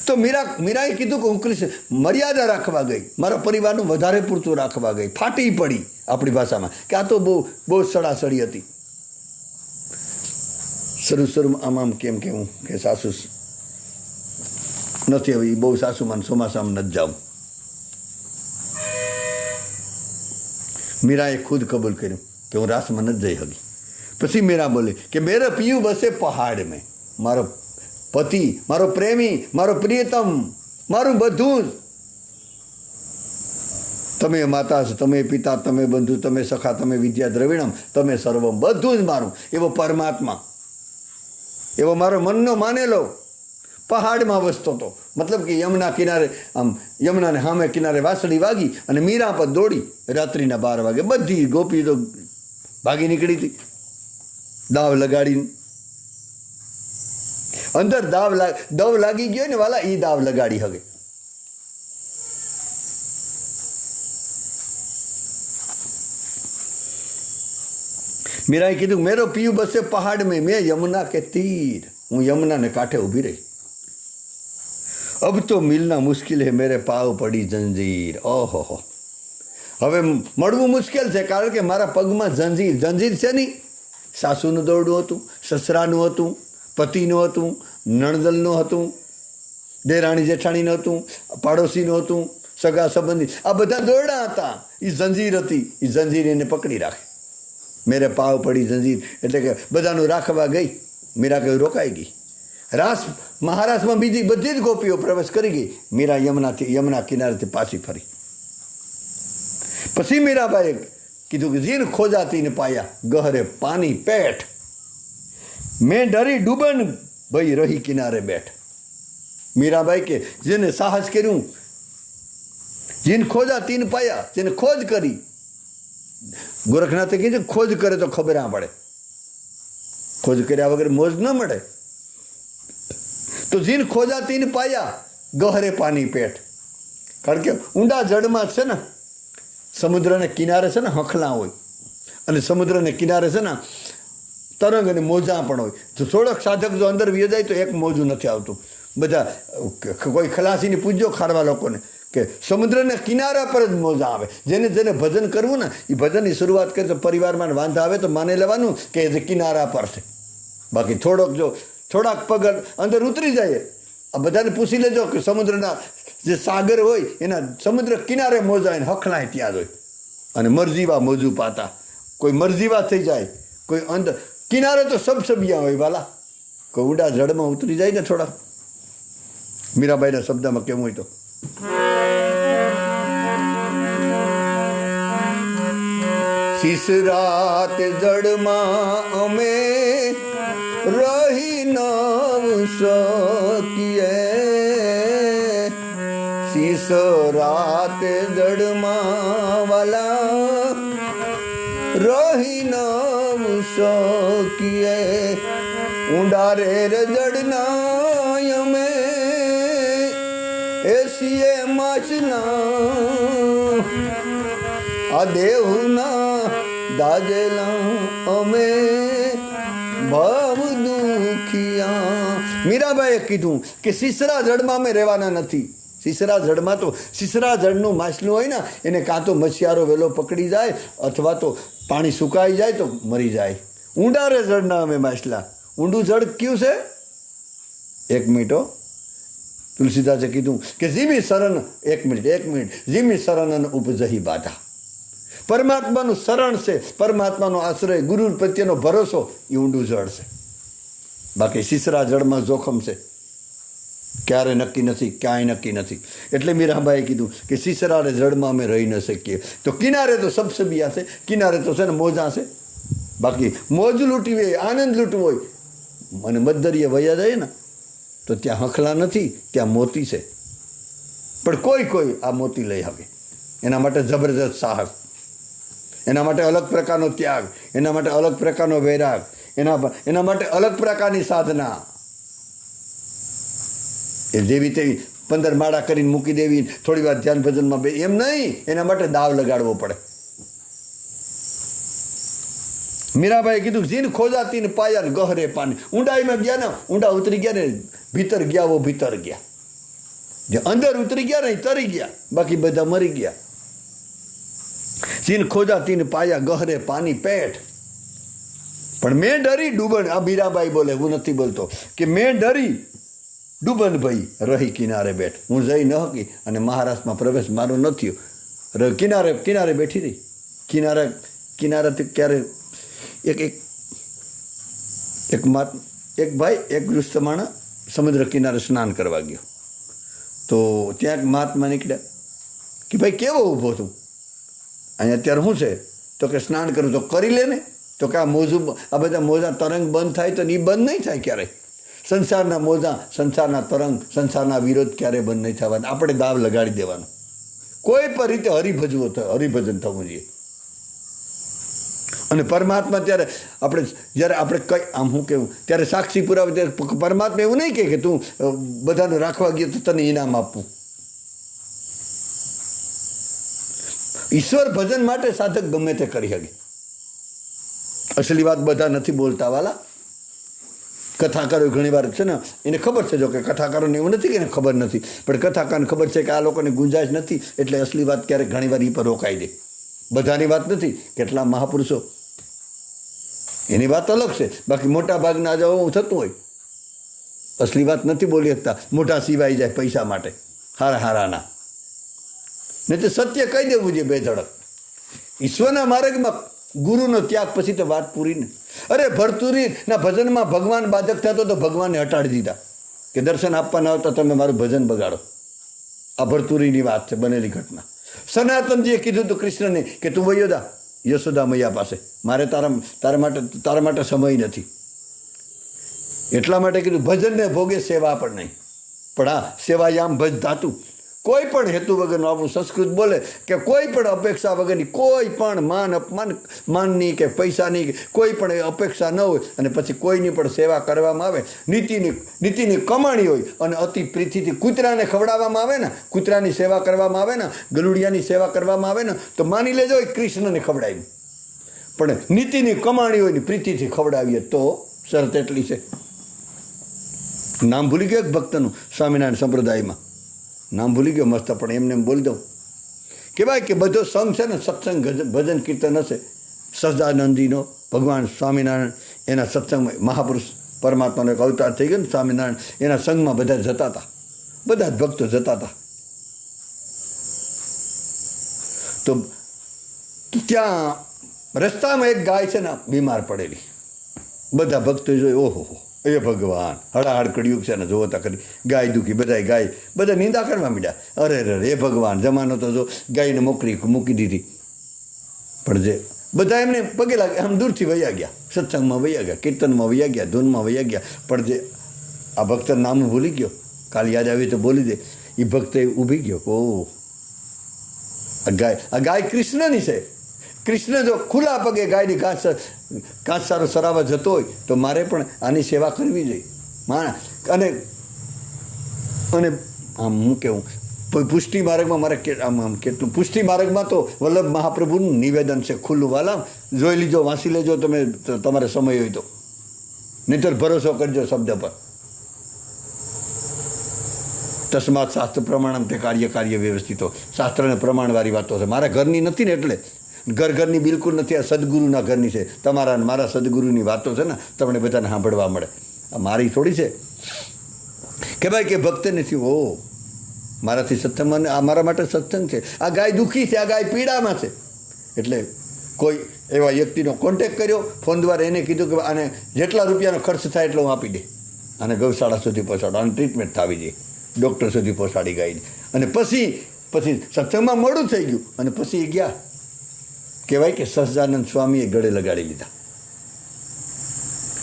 તો મીરાએ કીધું કે હું કૃષ્ણ મર્યાદા રાખવા ગઈ, મારા પરિવારનું વધારે પૂરતું રાખવા ગઈ, ફાટી પડી આપણી ભાષામાં કે આ તો બહુ સડાસડી હતી. શરૂ આમ કેમ કેવું કે સાસુ નથી, હવે બહુ સાસુમાં ચોમાસામાં નથી જાઉં. મીરાએ ખુદ કબૂલ કર્યું કે હું રાસમાં નથી જઈ શકી. પછી મીરા બોલી કે મેરે પિયું બસે પહાડ મેં. મારો પતિ, મારો પ્રેમી, મારો પ્રિયતમ, મારું બધું જ. તમે માતા છો, તમે પિતા, તમે બંધુ, તમે સખા, તમે વિદ્યા દ્રવિણમ, તમે સર્વમ, બધું જ મારું. એવો પરમાત્મા, એવો મારો મનનો માનેલો પહાડમાં વસતો હતો. મતલબ કે યમુના કિનારે, આમ યમુનાને સામે કિનારે વાસળી વાગી અને મીરા પર દોડી. રાત્રિના 12 વાગે બધી ગોપી તો ભાગી નીકળી હતી દાવ લગાડીને. અંદર દવ લાગી ગયો ને વાલા, એ દાવ લગાડી હવે. મીરાએ કીધું મેરો પિયું બસે પહાડ મેં, મેં યમુના કે તીર. હું યમુનાને કાંઠે ઊભી રહી. અબ તો મિલના મુશ્કિલ હે, મેરે પાવ પડી જંજીર. ઓહો, હવે મળવું મુશ્કેલ છે, કારણ કે મારા પગમાં જંજીર છે નહીં. સાસુનું દોરડું હતું, સસરાનું હતું, પતિનું હતું, નણદલનું હતું, દેરાણી જેઠાણીનું હતું, પાડોશીનું હતું, સગા સંબંધી, આ બધા દોરડા હતા. એ જંજીર હતી, એ જંજીર એને પકડી રાખે. મેરે પાવ પડી જંજીર એટલે કે બધાનું રાખવા ગઈ. મીરા કઈ રોકાઈ ગઈ. મહારાષ્ટ્રમાં બીજી બધી જ ગોપીઓ પ્રવેશ કરી ગઈ. મીરા યમુના કિનારેથી પાછી ફરી. પછી મીરાબાઈએ કીધું કે જીન ખોજાતી ને પાયા, ગહરે પાણી પેટ, મેં ડરી ડૂબન ભાઈ રહી કિનારે બેઠ. મીરાબાઈ કે જેને સાહસ કર્યું, જીન ખોજાતી ને પાયા, જેને ખોજ કરી. ગોરખનાથે કીધું ખોજ કરે તો ખબર ના પડે, ખોજ કર્યા વગર મોજ ન મળે. તો જીન ખોજાતી ને પાયા, ગહરે પાણી પેટ. કારણ કે ઊંડા જળમાં છે ને, સમુદ્રને કિનારે છે ને હંખલા હોય, અને સમુદ્રને કિનારે છે ને તરંગ અને મોજા પણ હોય. તો થોડોક સાધક જો અંદર વી જાય તો એક મોજું નથી આવતું. બધા કોઈ ખલાસીને પૂછજો ખારવા લોકોને કે સમુદ્રના કિનારા પર જ મોજા આવે. જેને ભજન કરવું ને, એ ભજનની શરૂઆત કરે તો પરિવારમાં વાંધા આવે તો માની લેવાનું કે એ કિનારા પર છે. બાકી થોડાક પગ અંદર ઉતરી જાય. આ બધાને પૂછી લેજો કે સમુદ્રના જે સાગર હોય એના સમુદ્ર કિનારે મોજા એને હખલાય ત્યાં જ હોય. અને મરજીવા મોજું પાતા, કોઈ મરજીવા થઈ જાય, કોઈ અંદર કિનારે તો સબસબિયા હોય વાલા. કોઈ ઊંડા જળમાં ઉતરી જાય ને થોડા. મીરાબાઈના શબ્દમાં કેવું હોય તો શીશ રાત જળમાં અમે રહી ન શકીએ, શીશ રાત જળમાં વાલા રહી ન શકીએ, ઊંડા રે જળના અમે એસીએ માછના, આ દેવના દાજેલા અમે ભાવ દુખિયા. મીરાબાઈએ કીધું કે સીસરા જળમાં અમે રહેવાના નથી. સીસરા જળમાં તો સીસરા જળનું માછલું હોય ને એને કાં તો મછિયારો વેલો પકડી જાય અથવા તો પાણી સુકાઈ જાય તો મરી જાય. ઊંડા રે જળના અમે માછલા. ઊંડું જળ કયું છે? 1 મિનિટ. તુલસીદાસે કીધું કે જીમી શરણ 1 મિનિટ જીમી શરણ ઉપજહી બાધા. પરમાત્માનું શરણ છે, પરમાત્માનો આશ્રય, ગુરુ પ્રત્યેનો ભરોસો, એ ઊંડું જળ છે. બાકી સીસરા જળમાં જોખમ છે, ક્યારે નક્કી નથી, ક્યાંય નક્કી નથી. એટલે મીરાબાઈએ કીધું કે સીસરા જળમાં અમે રહી ન શકીએ. તો કિનારે તો સબસબિયા છે, કિનારે તો છે ને મોજા છે. બાકી મોજ લૂંટવી હોય, આનંદ લૂંટવો હોય અને મધદરિયે વયા જાય ને તો ત્યાં હખલા નથી, ત્યાં મોતી છે. પણ કોઈ આ મોતી લઈ આવે. એના માટે જબરજસ્ત સાહસ, એના માટે અલગ પ્રકારનો ત્યાગ, એના માટે અલગ પ્રકારનો વૈરાગ, એના માટે અલગ પ્રકારની સાધના. એ જેવી તેવી 15 માળા કરીને મૂકી દેવી, થોડી વાર ધ્યાન ભજનમાં એમ નહીં. એના માટે દાવ લગાડવો પડે. મીરાબાઈએ કીધું જીન ખોજાતી ને પાયા ને ગહરે પાને. ઊંડાઈમાં ગયા ને, ઊંડા ઉતરી ગયા ને, ભીતર ગયા વો ભીતર ગયા. જે અંદર ઉતરી ગયા ને તરી ગયા, બાકી બધા મરી ગયા. જીન ખોજાતી ને પાયા ગહરે પાની પેટ. પણ મેં ડરી ડૂબન, આ મીરાબાઈ બોલે, હું નથી બોલતો, કે મેં ડરી ડૂબન ભાઈ રહી કિનારે બેઠ. હું જઈ ન હકી અને મહારાષ્ટ્રમાં પ્રવેશ મારો ન થયો. કિનારે બેઠી રહી. કિનારેથી ક્યારે એક ભાઈ એક ગૃહસ્થ માણસ સમુદ્ર કિનારે સ્નાન કરવા ગયો. તો ત્યાં મહાત્મા નીકળ્યા કે ભાઈ કેવો ઊભો છું અહીંયા, અત્યારે શું છે? તો કે સ્નાન કરું. તો કરી લે ને. તો કે આ બધા મોજા તરંગ બંધ થાય તો એ બંધ નહીં થાય ક્યારેય. સંસારના મોજા, સંસારના તરંગ, સંસારના વિરોધ ક્યારેય બંધ નહીં થવાના. આપણે દાવ લગાડી દેવાનો. કોઈ પણ રીતે હરિભજન થવું જોઈએ. અને પરમાત્મા જ્યારે આપણે કઈ આમ શું કહેવું, ત્યારે સાક્ષી પુરાવે ત્યારે પરમાત્મા એવું નહીં કે તું બધાને રાખવા ગયો તો તને ઇનામ આપવું. ઈશ્વર ભજન માટે સાધક ગમે તે કરી શકે. અસલી વાત બધા નથી બોલતા વાલા. કથાકારો ઘણી વાર છે ને, એને ખબર છે, જો કે કથાકારોને એવું નથી કે એને ખબર નથી, પણ કથાકારને ખબર છે કે આ લોકોને ગુંજાઈશ નથી, એટલે અસલી વાત ક્યારેક ઘણી વાર એ પર રોકાઈ દે. બધાની વાત નથી, કેટલા મહાપુરુષો એની વાત અલગ છે. બાકી મોટા ભાગના જો થતું હોય, અસલી વાત નથી બોલી શકતા, મોટા સિવાય જાય પૈસા માટે, હારાના. નહીં તો સત્ય કહી દેવું જોઈએ બેધડક. ઈશ્વરના માર્ગમાં ગુરુનો ત્યાગ પછી તો વાત પૂરી ને. અરે ભરતુરીના ભજનમાં ભગવાન બાધક થતો તો ભગવાનને હટાડી દીધા કે દર્શન આપવા ન આવતા તમે મારું ભજન બગાડો. આ ભરતુરીની વાત છે, બનેલી ઘટના. સનાતનજીએ કીધું હતું કૃષ્ણને કે તું વયો જા યશોદા મૈયા પાસે, મારે તારા માટે સમય નથી. એટલા માટે કીધું ભજનને ભોગે સેવા પણ નહીં. પણ હા, સેવાયામ ભજ ધાતુ. કોઈ પણ હેતુ વગરનું આપણું સંસ્કૃત બોલે કે કોઈ પણ અપેક્ષા વગરની, કોઈ પણ માનની કે પૈસાની કે કોઈ પણ અપેક્ષા ન હોય અને પછી કોઈની પણ સેવા કરવામાં આવે, નીતિની કમાણી હોય અને અતિ પ્રીતિથી કૂતરાને ખવડાવવામાં આવે ને, કૂતરાની સેવા કરવામાં આવે ને, ગલુડિયાની સેવા કરવામાં આવે ને, તો માની લેજો એ કૃષ્ણને ખવડાવી. પણ નીતિની કમાણી હોય ને પ્રીતિથી ખવડાવીએ તો શરત એટલી છે. નામ ભૂલી ગયો એક ભક્તનું સ્વામિનારાયણ સંપ્રદાયમાં, નામ ભૂલી ગયો મસ્ત, પણ એમને એમ બોલી દઉં. કહેવાય કે બધો સંઘ છે ને, સત્સંગ ભજન કીર્તન હશે. સહજાનંદજીનો ભગવાન સ્વામિનારાયણ એના સત્સંગમાં, મહાપુરુષ પરમાત્માનો એક અવતાર થઈ ગયો ને સ્વામિનારાયણ, એના સંઘમાં બધા જતા હતા, બધા જ ભક્તો જતા હતા. તો ત્યાં રસ્તામાં એક ગાય છે ને બીમાર પડેલી. બધા ભક્તો જોઈ, ઓહો એ ભગવાન, હળાહળ કડિયુગ છે ને, જોવો તા કરી ગાય દુખી, બધા નિંદા કરવા માંડ્યા. અરે એ ભગવાન, જમાનો તો જો ગાયને મૂકી દીધી. પણ જે બધા એમને પગે લાગે, આમ દૂરથી વયા ગયા, સત્સંગમાં વયા ગયા, કીર્તનમાં વયા ગયા, ધૂનમાં વયા ગયા. પણ જે આ ભક્ત નામ ભૂલી ગયો, કાલ યાદ આવી તો બોલી દે, એ ભક્ત ઊભી ગયો. ઓહ, આ ગાય કૃષ્ણની છે. કૃષ્ણ જો ખુલ્લા પગે ગાયની કાચ સારો સરાવા જતો હોય તો મારે પણ આની સેવા કરવી જોઈએ. અને આમ હું કેવું, પુષ્ટિ માર્ગમાં મારે આમ કેટલું, પુષ્ટિ માર્ગમાં તો વલ્લભ મહાપ્રભુનું નિવેદન છે ખુલ્લું. વાલા જોઈ લીજો, વાંચી લેજો તમે, તમારે સમય હોય તો, નહીંતર ભરોસો કરજો શબ્દ પર. તસ્માત શાસ્ત્ર પ્રમાણમ તે કાર્ય વ્યવસ્થિતો. શાસ્ત્રને પ્રમાણવાળી વાતો છે. મારા ઘરની નથી ને એટલે ઘરની બિલકુલ નથી. આ સદગુરુના ઘરની છે. તમારા મારા સદગુરુની વાતો છે ને તમને બધાને સાંભળવા મળે. આ મારી થોડી છે કે ભાઈ કે ભક્ત નથી. ઓ મારાથી સત્સંગ, આ મારા માટે સત્સંગ છે. આ ગાય દુઃખી છે, આ ગાય પીડામાં છે. એટલે કોઈ એવા વ્યક્તિનો કોન્ટેક કર્યો ફોન દ્વારા, એને કીધું કે આને જેટલા રૂપિયાનો ખર્ચ થાય એટલો હું આપી દે, અને ગૌશાળા સુધી પહોંચાડો, અને ટ્રીટમેન્ટ થવી જોઈએ, ડૉક્ટર સુધી પહોંચાડી ગાયને. અને પછી સત્સંગમાં મોડું થઈ ગયું, અને પછી ગયા કહેવાય કે સહજાનંદ સ્વામીએ ગળે લગાડી લીધા.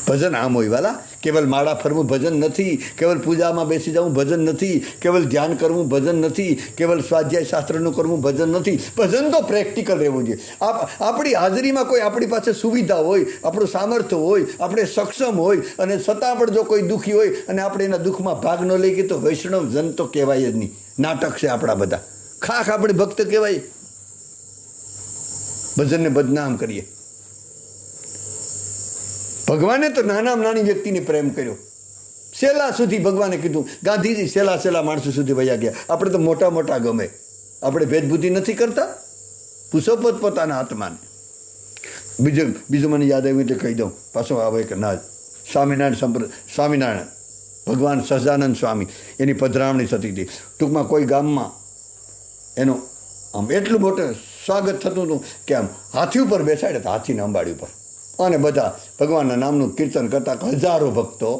ભજન આમ હોય વાલા, કેવલ માળા ફરવું ભજન નથી, કેવલ પૂજામાં બેસી જવું ભજન નથી, કેવલ ધ્યાન કરવું ભજન નથી, કેવલ સ્વાધ્યાય શાસ્ત્રનું કરવું ભજન નથી. ભજન તો પ્રેક્ટિકલ રહેવું જોઈએ. આપણી હાજરીમાં કોઈ આપણી પાસે સુવિધા હોય, આપણું સામર્થ્ય હોય, આપણે સક્ષમ હોય, અને છતાં પણ જો કોઈ દુઃખી હોય અને આપણે એના દુઃખમાં ભાગ ન લઈ ગઈએ તો વૈષ્ણવ જન તો કહેવાય જ નહીં. નાટક છે આપણા બધા. ખાખ આપણે ભક્ત કહેવાય, ભજનને બદનામ કરીએ. ભગવાને તો નાનામાં નાની વ્યક્તિને પ્રેમ કર્યો. છેલ્લા સુધી ભગવાને કીધું, ગાંધીજી છેલ્લા માણસો સુધી વયા ગયા. આપણે તો મોટા મોટા ગમે, આપણે ભેદબુદ્ધિ નથી કરતા. પૂછો પોતપોતાના આત્માને. બીજું મને યાદ આવ્યું એટલે કહી દઉં, પાછો આવે કે ના. સ્વામિનારાયણ ભગવાન સહજાનંદ સ્વામી, એની પધરામણી થતી હતી. ટૂંકમાં કોઈ ગામમાં એનું આમ એટલું મોટું સ્વાગત થતું હતું કે આમ હાથી ઉપર બેસાડ્યા હતા, હાથીના અંબાડી ઉપર, અને બધા ભગવાનના નામનું કીર્તન કરતા. હજારો ભક્તો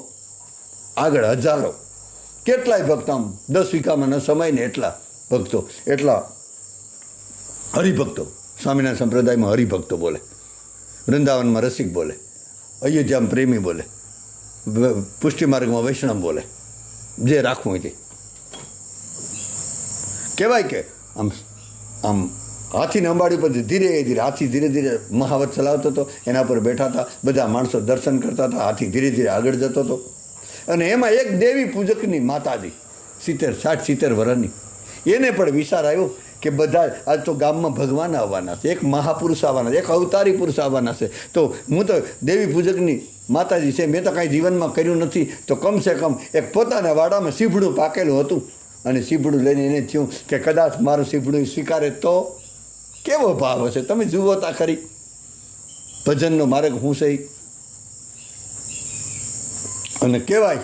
આગળ, હજારો, કેટલાય ભક્તો, આમ 10 વીઘામાં ન સમય ને એટલા ભક્તો, એટલા હરિભક્તો. સ્વામિનારાયણ સંપ્રદાયમાં હરિભક્તો બોલે, વૃંદાવનમાં રસિક બોલે, અયોધ્યામાં પ્રેમી બોલે, પુષ્ટિ માર્ગમાં વૈષ્ણવ બોલે, જે રાખવું હોય તે. કહેવાય કે આમ હાથીને અંબાડી પર ધીરે ધીરે, હાથી ધીરે ધીરે મહાવત ચલાવતો હતો, એના પર બેઠા હતા, બધા માણસો દર્શન કરતા હતા, હાથી ધીરે ધીરે આગળ જતો હતો. અને એમાં એક દેવી પૂજકની માતાજી 60-70 વર્ષની, એને પણ વિચાર આવ્યો કે બધા આજ તો ગામમાં ભગવાન આવવાના છે, એક મહાપુરુષ આવવાના છે, એક અવતારી પુરુષ આવવાના છે, તો હું તો દેવી પૂજકની માતાજી છે, મેં તો કાંઈ જીવનમાં કર્યું નથી, તો કમસે કમ એક પોતાના વાડામાં સીભડું પાકેલું હતું, અને સીભડું લઈને એને થયું કે કદાચ મારું સીભડું સ્વીકારે તો કેવો ભાવ હશે. તમે જુઓ તા ખરી ભજનનો માર્ગ હું છે. અને કહેવાય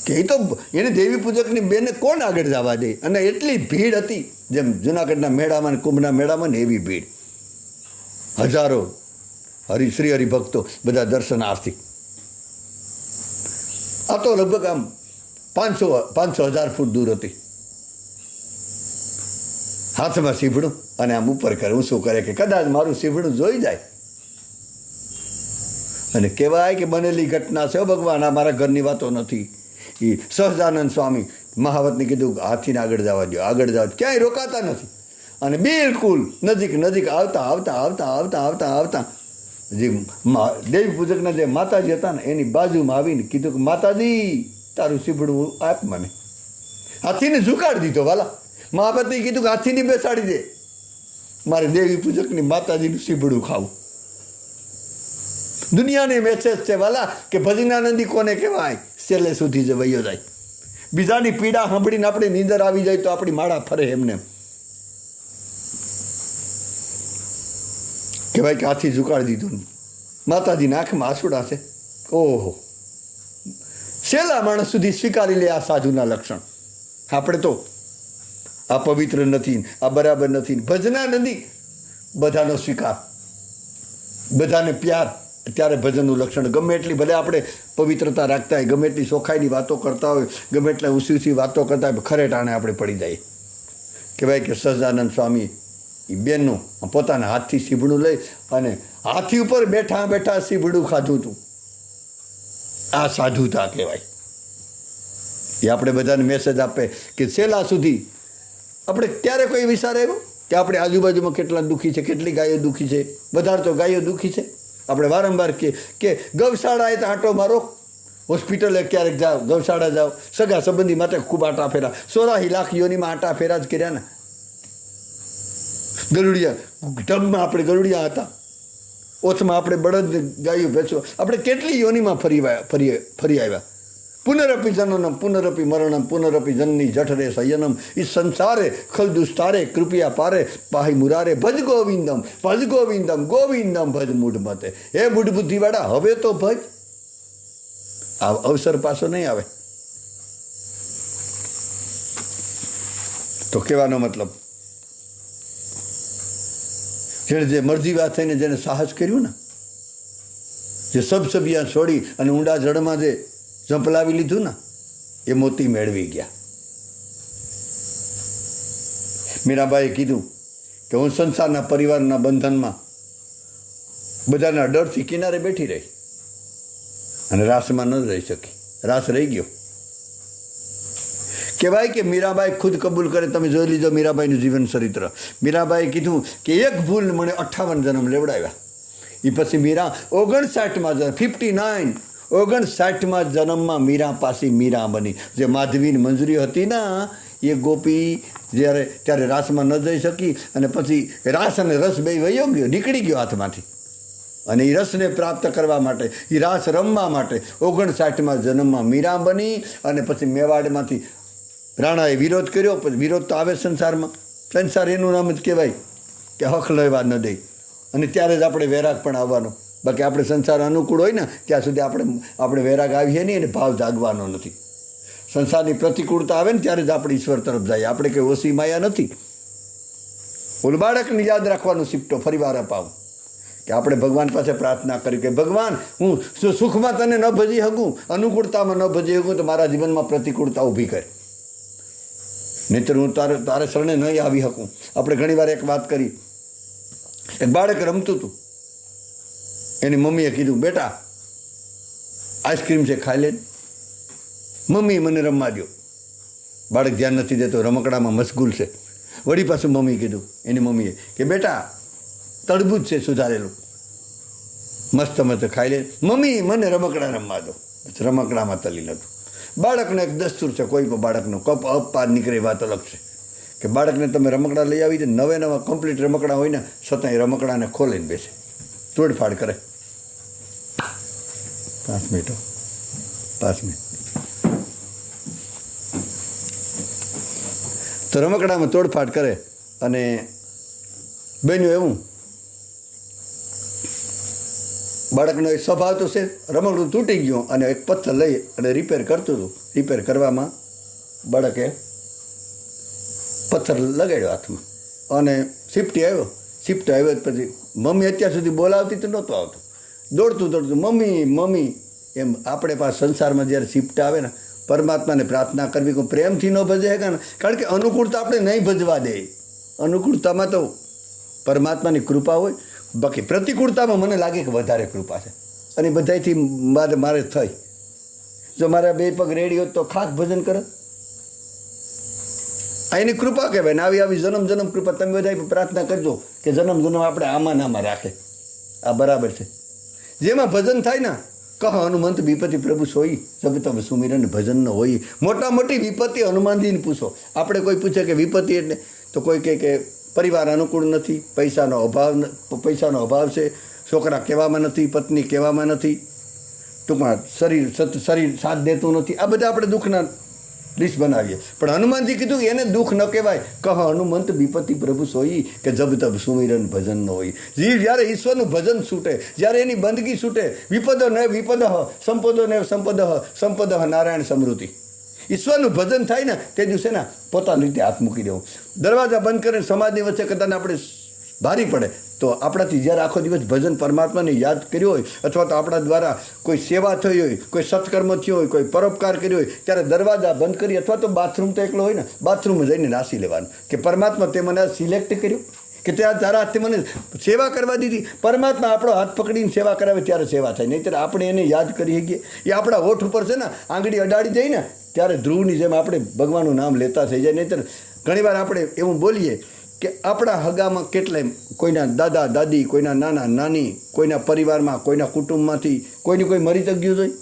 કે એ તો એને દેવી પૂજકની બેને કોણ આગળ જવા દે. અને એટલી ભીડ હતી, જેમ જુનાગઢના મેળામાં, કુંભના મેળામાં ને એવી ભીડ, હજારો શ્રી હરિભક્તો, બધા દર્શનાર્થી. આ તો લગભગ આમ 500,000 ફૂટ દૂર હતી. હાથમાં સીભડું, અને આમ ઉપર કરે, હું શું કરે કે કદાચ મારું સીભડું જોઈ જાય. અને કહેવાય કે બનેલી ઘટના છે ભગવાન, આ મારા ઘરની વાતો નથી. એ સહજાનંદ સ્વામી મહાવતને કીધું હાથીને આગળ જવા દો, આગળ જવા, ક્યાંય રોકાતા નથી. અને બિલકુલ નજીક આવતા જે દેવી પૂજકના જે માતાજી હતા ને એની બાજુમાં આવીને કીધું કે માતાજી તારું સીભડું આપ મને. હાથીને ઝુકાડી દીધો વાલા. મહાપતિએ કીધું કે હાથીને બેસાડી દે, મારે દેવી પૂજકની માતાજીનું સીભડું ખાવું. દુનિયાની મેસેજ છે વાલા કે ભજનાનંદી કોને કહેવાય, છેલ્લે સુધી જ વયો જાય. બીજાની પીડા સાંભળીને આપણે નીંદર આવી જાય તો આપણી માળા ફરે એમને. કહેવાય કે હાથી ઝુકાડી દીધું. માતાજીના આંખમાં આંસુડા છે. ઓહો, છેલ્લા માણસ સુધી સ્વીકારી લે આ સાધુના લક્ષણ. આપણે તો આ પવિત્ર નથી, આ બરાબર નથી. ભજનાનંદી બધાનો સ્વીકાર, બધાને પ્યાર. ત્યારે ભજનનું લક્ષણ. ગમે એટલી ભલે આપણે પવિત્રતા રાખતા હોય, ગમે એટલી ચોખ્ખાઈની વાતો કરતા હોય, ગમે એટલા ઊંચી વાતો કરતા હોય, ખરે ટાણે આપણે પડી જાય. કહેવાય કે સહજાનંદ સ્વામી એ બેનનું પોતાના હાથથી સીભડું લઈ અને હાથી ઉપર બેઠા સીભડું ખાધું હતું. આ સાધુતા કહેવાય. એ આપણે બધાને મેસેજ આપે કે છેલ્લા સુધી આપણે ક્યારે કોઈ વિચાર આવ્યો કે આપણે આજુબાજુમાં કેટલા દુઃખી છે, કેટલી ગાયો દુઃખી છે. વધારે તો ગાયો દુઃખી છે. આપણે વારંવાર કે ગૌશાળાએ તો આંટો મારો, હોસ્પિટલે ક્યારેક જાઓ, ગૌશાળા જાઓ, સગા સંબંધી માટે ખૂબ આંટા ફેરા. 84 લાખ યોનીમાં આંટા ફેરા જ કર્યા ને. ગરુડિયા ઢબમાં આપણે ગરુડિયા હતા, ઓથમાં આપણે બળદ ગાયું ભેંસો, આપણે કેટલી યોનીમાં ફરી આવ્યા. પુનરપી જનનમ પુનરપી મરણમ પુનરપી જનની જઠરે શયનમ ઈ સંસારે ખલદુસ્તારે કૃપયા પારે પાહી મુરારે ભજ ગોવિંદમ ગોવિંદમ ભજ મૂઢ મતે. હે મૂઢ બુદ્ધિવાળા, હવે તો ભજ. આ અવસર પાછો નહીં આવે. તો કહેવાનો મતલબ, જેણે જે મરજીવા થઈને જેને સાહસ કર્યું ને, જે સબસબિયા છોડી અને ઊંડા જળમાં જે ઝંપલાવી લીધું ને, એ મોતી મેળવી ગયા. મીરાબાઈએ કીધું કે હું સંસારના પરિવારના બંધનમાં બધાના ડરથી કિનારે બેઠી રહી અને રાસમાં ન રહી શકી. રાસ રહી ગયો. કહેવાય કે મીરાબાઈ ખુદ કબૂલ કરે. તમે જોઈ લીધો મીરાબાઈનું જીવન ચરિત્ર. મીરાબાઈએ કીધું કે એક ભૂલ મને 58 જન્મ લેવડાવ્યા. એ પછી મીરા 59મા જન્મમાં મીરા પાછી મીરા બની. જે માધવીની મંજૂરી હતી ને, એ ગોપી ત્યારે રાસમાં ન જઈ શકી અને પછી રાસ અને રસ બે વયો ગયો, નીકળી ગયો હાથમાંથી. અને એ રસને પ્રાપ્ત કરવા માટે, એ રાસ રમવા માટે 59મા જન્મમાં મીરા બની. અને પછી મેવાડમાંથી રાણાએ વિરોધ કર્યો. પછી વિરોધ તો આવે સંસારમાં. સંસાર એનું નામ જ કહેવાય કે હક લેવા ન દે. અને ત્યારે જ આપણે વૈરાગ પણ આવવાનો. બાકી આપણે સંસાર અનુકૂળ હોય ને ત્યાં સુધી આપણે વૈરાગ આવીએ નહીં અને ભાવ જાગવાનો નથી. સંસારની પ્રતિકૂળતા આવે ને ત્યારે જ આપણે ઈશ્વર તરફ જઈએ. આપણે કંઈ ઓછી માયા નથી. ઓલું બાળકને યાદ રાખવાનું શીખતો ફરીવાર અપાવું કે આપણે ભગવાન પાસે પ્રાર્થના કરી કે ભગવાન, હું સુખમાં તને ન ભજી શકું, અનુકૂળતામાં ન ભજી શકું, તો મારા જીવનમાં પ્રતિકૂળતા ઊભી કરે, નહીંતર હું તારે શરણે નહીં આવી શકું. આપણે ઘણીવાર એક વાત કરી, એક બાળક રમતું હતું. એની મમ્મીએ કીધું, બેટા આઈસ્ક્રીમ છે, ખાઈ લે. મમ્મી મને રમવા દો. બાળક ધ્યાન નથી દેતો, રમકડામાં મશગુલ છે. વળી પાછું મમ્મી કીધું, એની મમ્મીએ કે બેટા તરબૂચ છે સુધારેલું, મસ્ત મસ્ત ખાઈ લે. મમ્મી મને રમકડા રમવા દો. રમકડામાં તલી નતું. બાળકને એક દસ્તુર છે, કોઈ પણ બાળકનો કપ અપપાર નીકળે વાત અલગ છે કે બાળકને તમે રમકડા લઈ આવી દે, નવા કમ્પ્લીટ રમકડા હોય ને છતાં એ રમકડાને ખોલીને બેસે, તોડફાડ કરે. 5 મિનિટ. તો રમકડામાં તોડફાડ કરે. અને બન્યું એવું, બાળકનો એક સ્વભાવ તો છે, રમકડું તૂટી ગયું અને એક પથ્થર લઈ અને રિપેર કરતું હતું. રિપેર કરવામાં બાળકે પથ્થર લગાડ્યો હાથમાં અને શિફ્ટી આવ્યો પછી મમ્મી અત્યાર સુધી બોલાવતી તો નહોતું આવતું, દોડતું મમ્મી એમ. આપણે પાસે સંસારમાં જ્યારે શિફ્ટ આવે ને, પરમાત્માને પ્રાર્થના કરવી, કોઈ પ્રેમથી ન ભજે ને, કારણ કે અનુકૂળતા આપણે નહીં ભજવા દે. અનુકૂળતામાં તો પરમાત્માની કૃપા હોય, બાકી પ્રતિકૂળતામાં મને લાગે કે વધારે કૃપા છે. અને બધાથી મારે થઈ, જો મારા 2 પગ રેડી હોત તો ખાસ ભજન કરે. આ એની કૃપા કહેવાય ને. આવી જન્મ કૃપા. તમે બધા પ્રાર્થના કરજો કે જન્મ આપણે આમાં રાખે. આ બરાબર છે. જેમાં ભજન થાય ને, કહ હનુમંત વિપત્તિ પ્રભુ સોઈ, જબ તબ સુમિરન ભજન ન હોય. મોટી વિપત્તિ હનુમાનજીને પૂછો. આપણે કોઈ પૂછે કે વિપત્તિ એટલે, તો કોઈ કહે કે પરિવાર અનુકૂળ નથી, પૈસાનો અભાવ છે, છોકરા કહેવામાં નથી, પત્ની કહેવામાં નથી, ટૂંકમાં શરીર સાથ દેતું નથી. આ બધા આપણે દુઃખના લિસ્ટ બનાવીએ. પણ હનુમાનજી કીધું કે એને દુઃખ ન કહેવાય. કહ હનુમંત વિપત્તિ પ્રભુ સોઈ, કે જબ તબ સુમિરન ભજન ન હોય. જ્યારે ઈશ્વરનું ભજન છૂટે, જ્યારે એની બંદગી છૂટે, વિપદ ન વિપદ સંપદો ને સંપદ નારાયણ સમૃદ્ધિ. ઈશ્વરનું ભજન થાય ને તે દિવસે ને પોતાની રીતે હાથ મૂકી દેવો. દરવાજા બંધ કરીને સમાજની વચ્ચે કદાચ આપણે ભારી પડે તો આપણાથી જ્યારે આખો દિવસ ભજન પરમાત્માને યાદ કર્યો હોય, અથવા તો આપણા દ્વારા કોઈ સેવા થઈ હોય, કોઈ સત્કર્મ થયો હોય, કોઈ પરોપકાર કર્યો હોય, ત્યારે દરવાજા બંધ કરી, અથવા તો બાથરૂમ તો એકલો હોય ને, બાથરૂમમાં જઈને નાસી લેવાનું કે પરમાત્મા તે મને સિલેક્ટ કર્યો, કે તે તારા હાથથી મને સેવા કરવા દીધી. પરમાત્મા આપણો હાથ પકડીને સેવા કરાવે ત્યારે સેવા થાય. નહીંતર આપણે એને યાદ કરી શકીએ. એ આપણા હોઠ ઉપર છે ને, આંગળી અડાડી જાય ને ત્યારે ધ્રુવની જેમ આપણે ભગવાનનું નામ લેતા થઈ જાય. નહીંતર ઘણીવાર આપણે એવું બોલીએ કે આપણા હગામાં કેટલાય, કોઈના દાદા દાદી, કોઈના નાના નાની, કોઈના પરિવારમાં, કોઈના કુટુંબમાંથી કોઈ મરી જ ગયું હોય.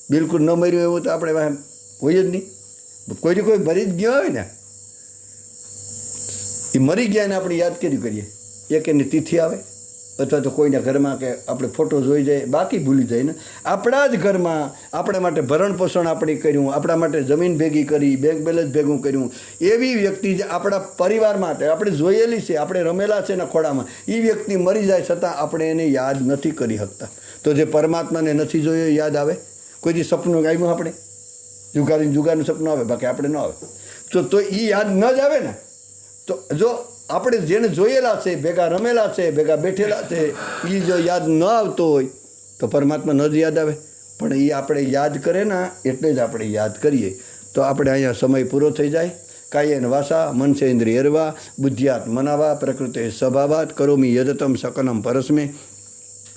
બિલકુલ ન મર્યું એવું તો આપણે હોય જ નહીં. કોઈ મરી જ ગયો હોય ને, એ મરી ગયા ને આપણે યાદ કર્યું કરીએ. એક એની તિથિ આવે, અથવા તો કોઈના ઘરમાં કે આપણે ફોટો જોઈ જાય બાકી ભૂલી જાય ને. આપણા જ ઘરમાં આપણા માટે ભરણ પોષણ આપણે કર્યું, આપણા માટે જમીન ભેગી કરી, બેંક બેલેન્સ ભેગું કર્યું, એવી વ્યક્તિ જે આપણા પરિવાર માટે આપણે જોયેલી છે, આપણે રમેલા છે એના ખોળામાં, એ વ્યક્તિ મરી જાય છતાં આપણે એને યાદ નથી કરી શકતા. તો જે પરમાત્માને નથી જોયો યાદ આવે? કોઈ દી સપનું આવ્યું આપણે જુગારનું સપનું આવે, બાકી આપણે ન આવે. તો એ યાદ ન જ આવે ને. તો જો આપણે જેને જોયેલા છે, ભેગા રમેલા છે, ભેગા બેઠેલા છે, એ જો યાદ ન આવતો હોય તો પરમાત્મા ન જ યાદ આવે. પણ એ આપણે યાદ કરે ને એટલે જ આપણે યાદ કરીએ. તો આપણે અહીંયા સમય પૂરો થઈ જાય. કાયેન વાસા મનસેન્દ્રિયર્વા બુદ્ધ્યાત મનાવા પ્રકૃતે સ્વભાવાત કરોમિ યદતમ સકનમ પરસ્મે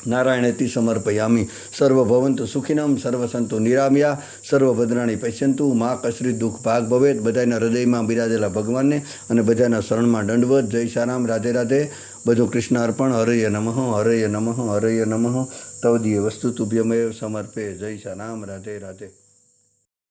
નારાયણેતિ સમર્પયામિ. સર્વભવંતુ સુખિનમ સર્વસંતુ નિરામ્યા સર્વભદ્રાણી પશ્યંતુ મા કશ્રિત દુઃખ ભાગ ભવેત. બધાના હૃદયમાં બિરાજેલા ભગવાનને અને બધાના શરણમાં દંડવત. જય શારામ, રાધે રાધે. બધું કૃષ્ણ અર્પણ. હરય નમઃ, હરય નમઃ, હરય નમઃ. તવદીય વસ્તુ તુભ્યમેવ સમર્પે. જય શારામ, રાધે રાધે.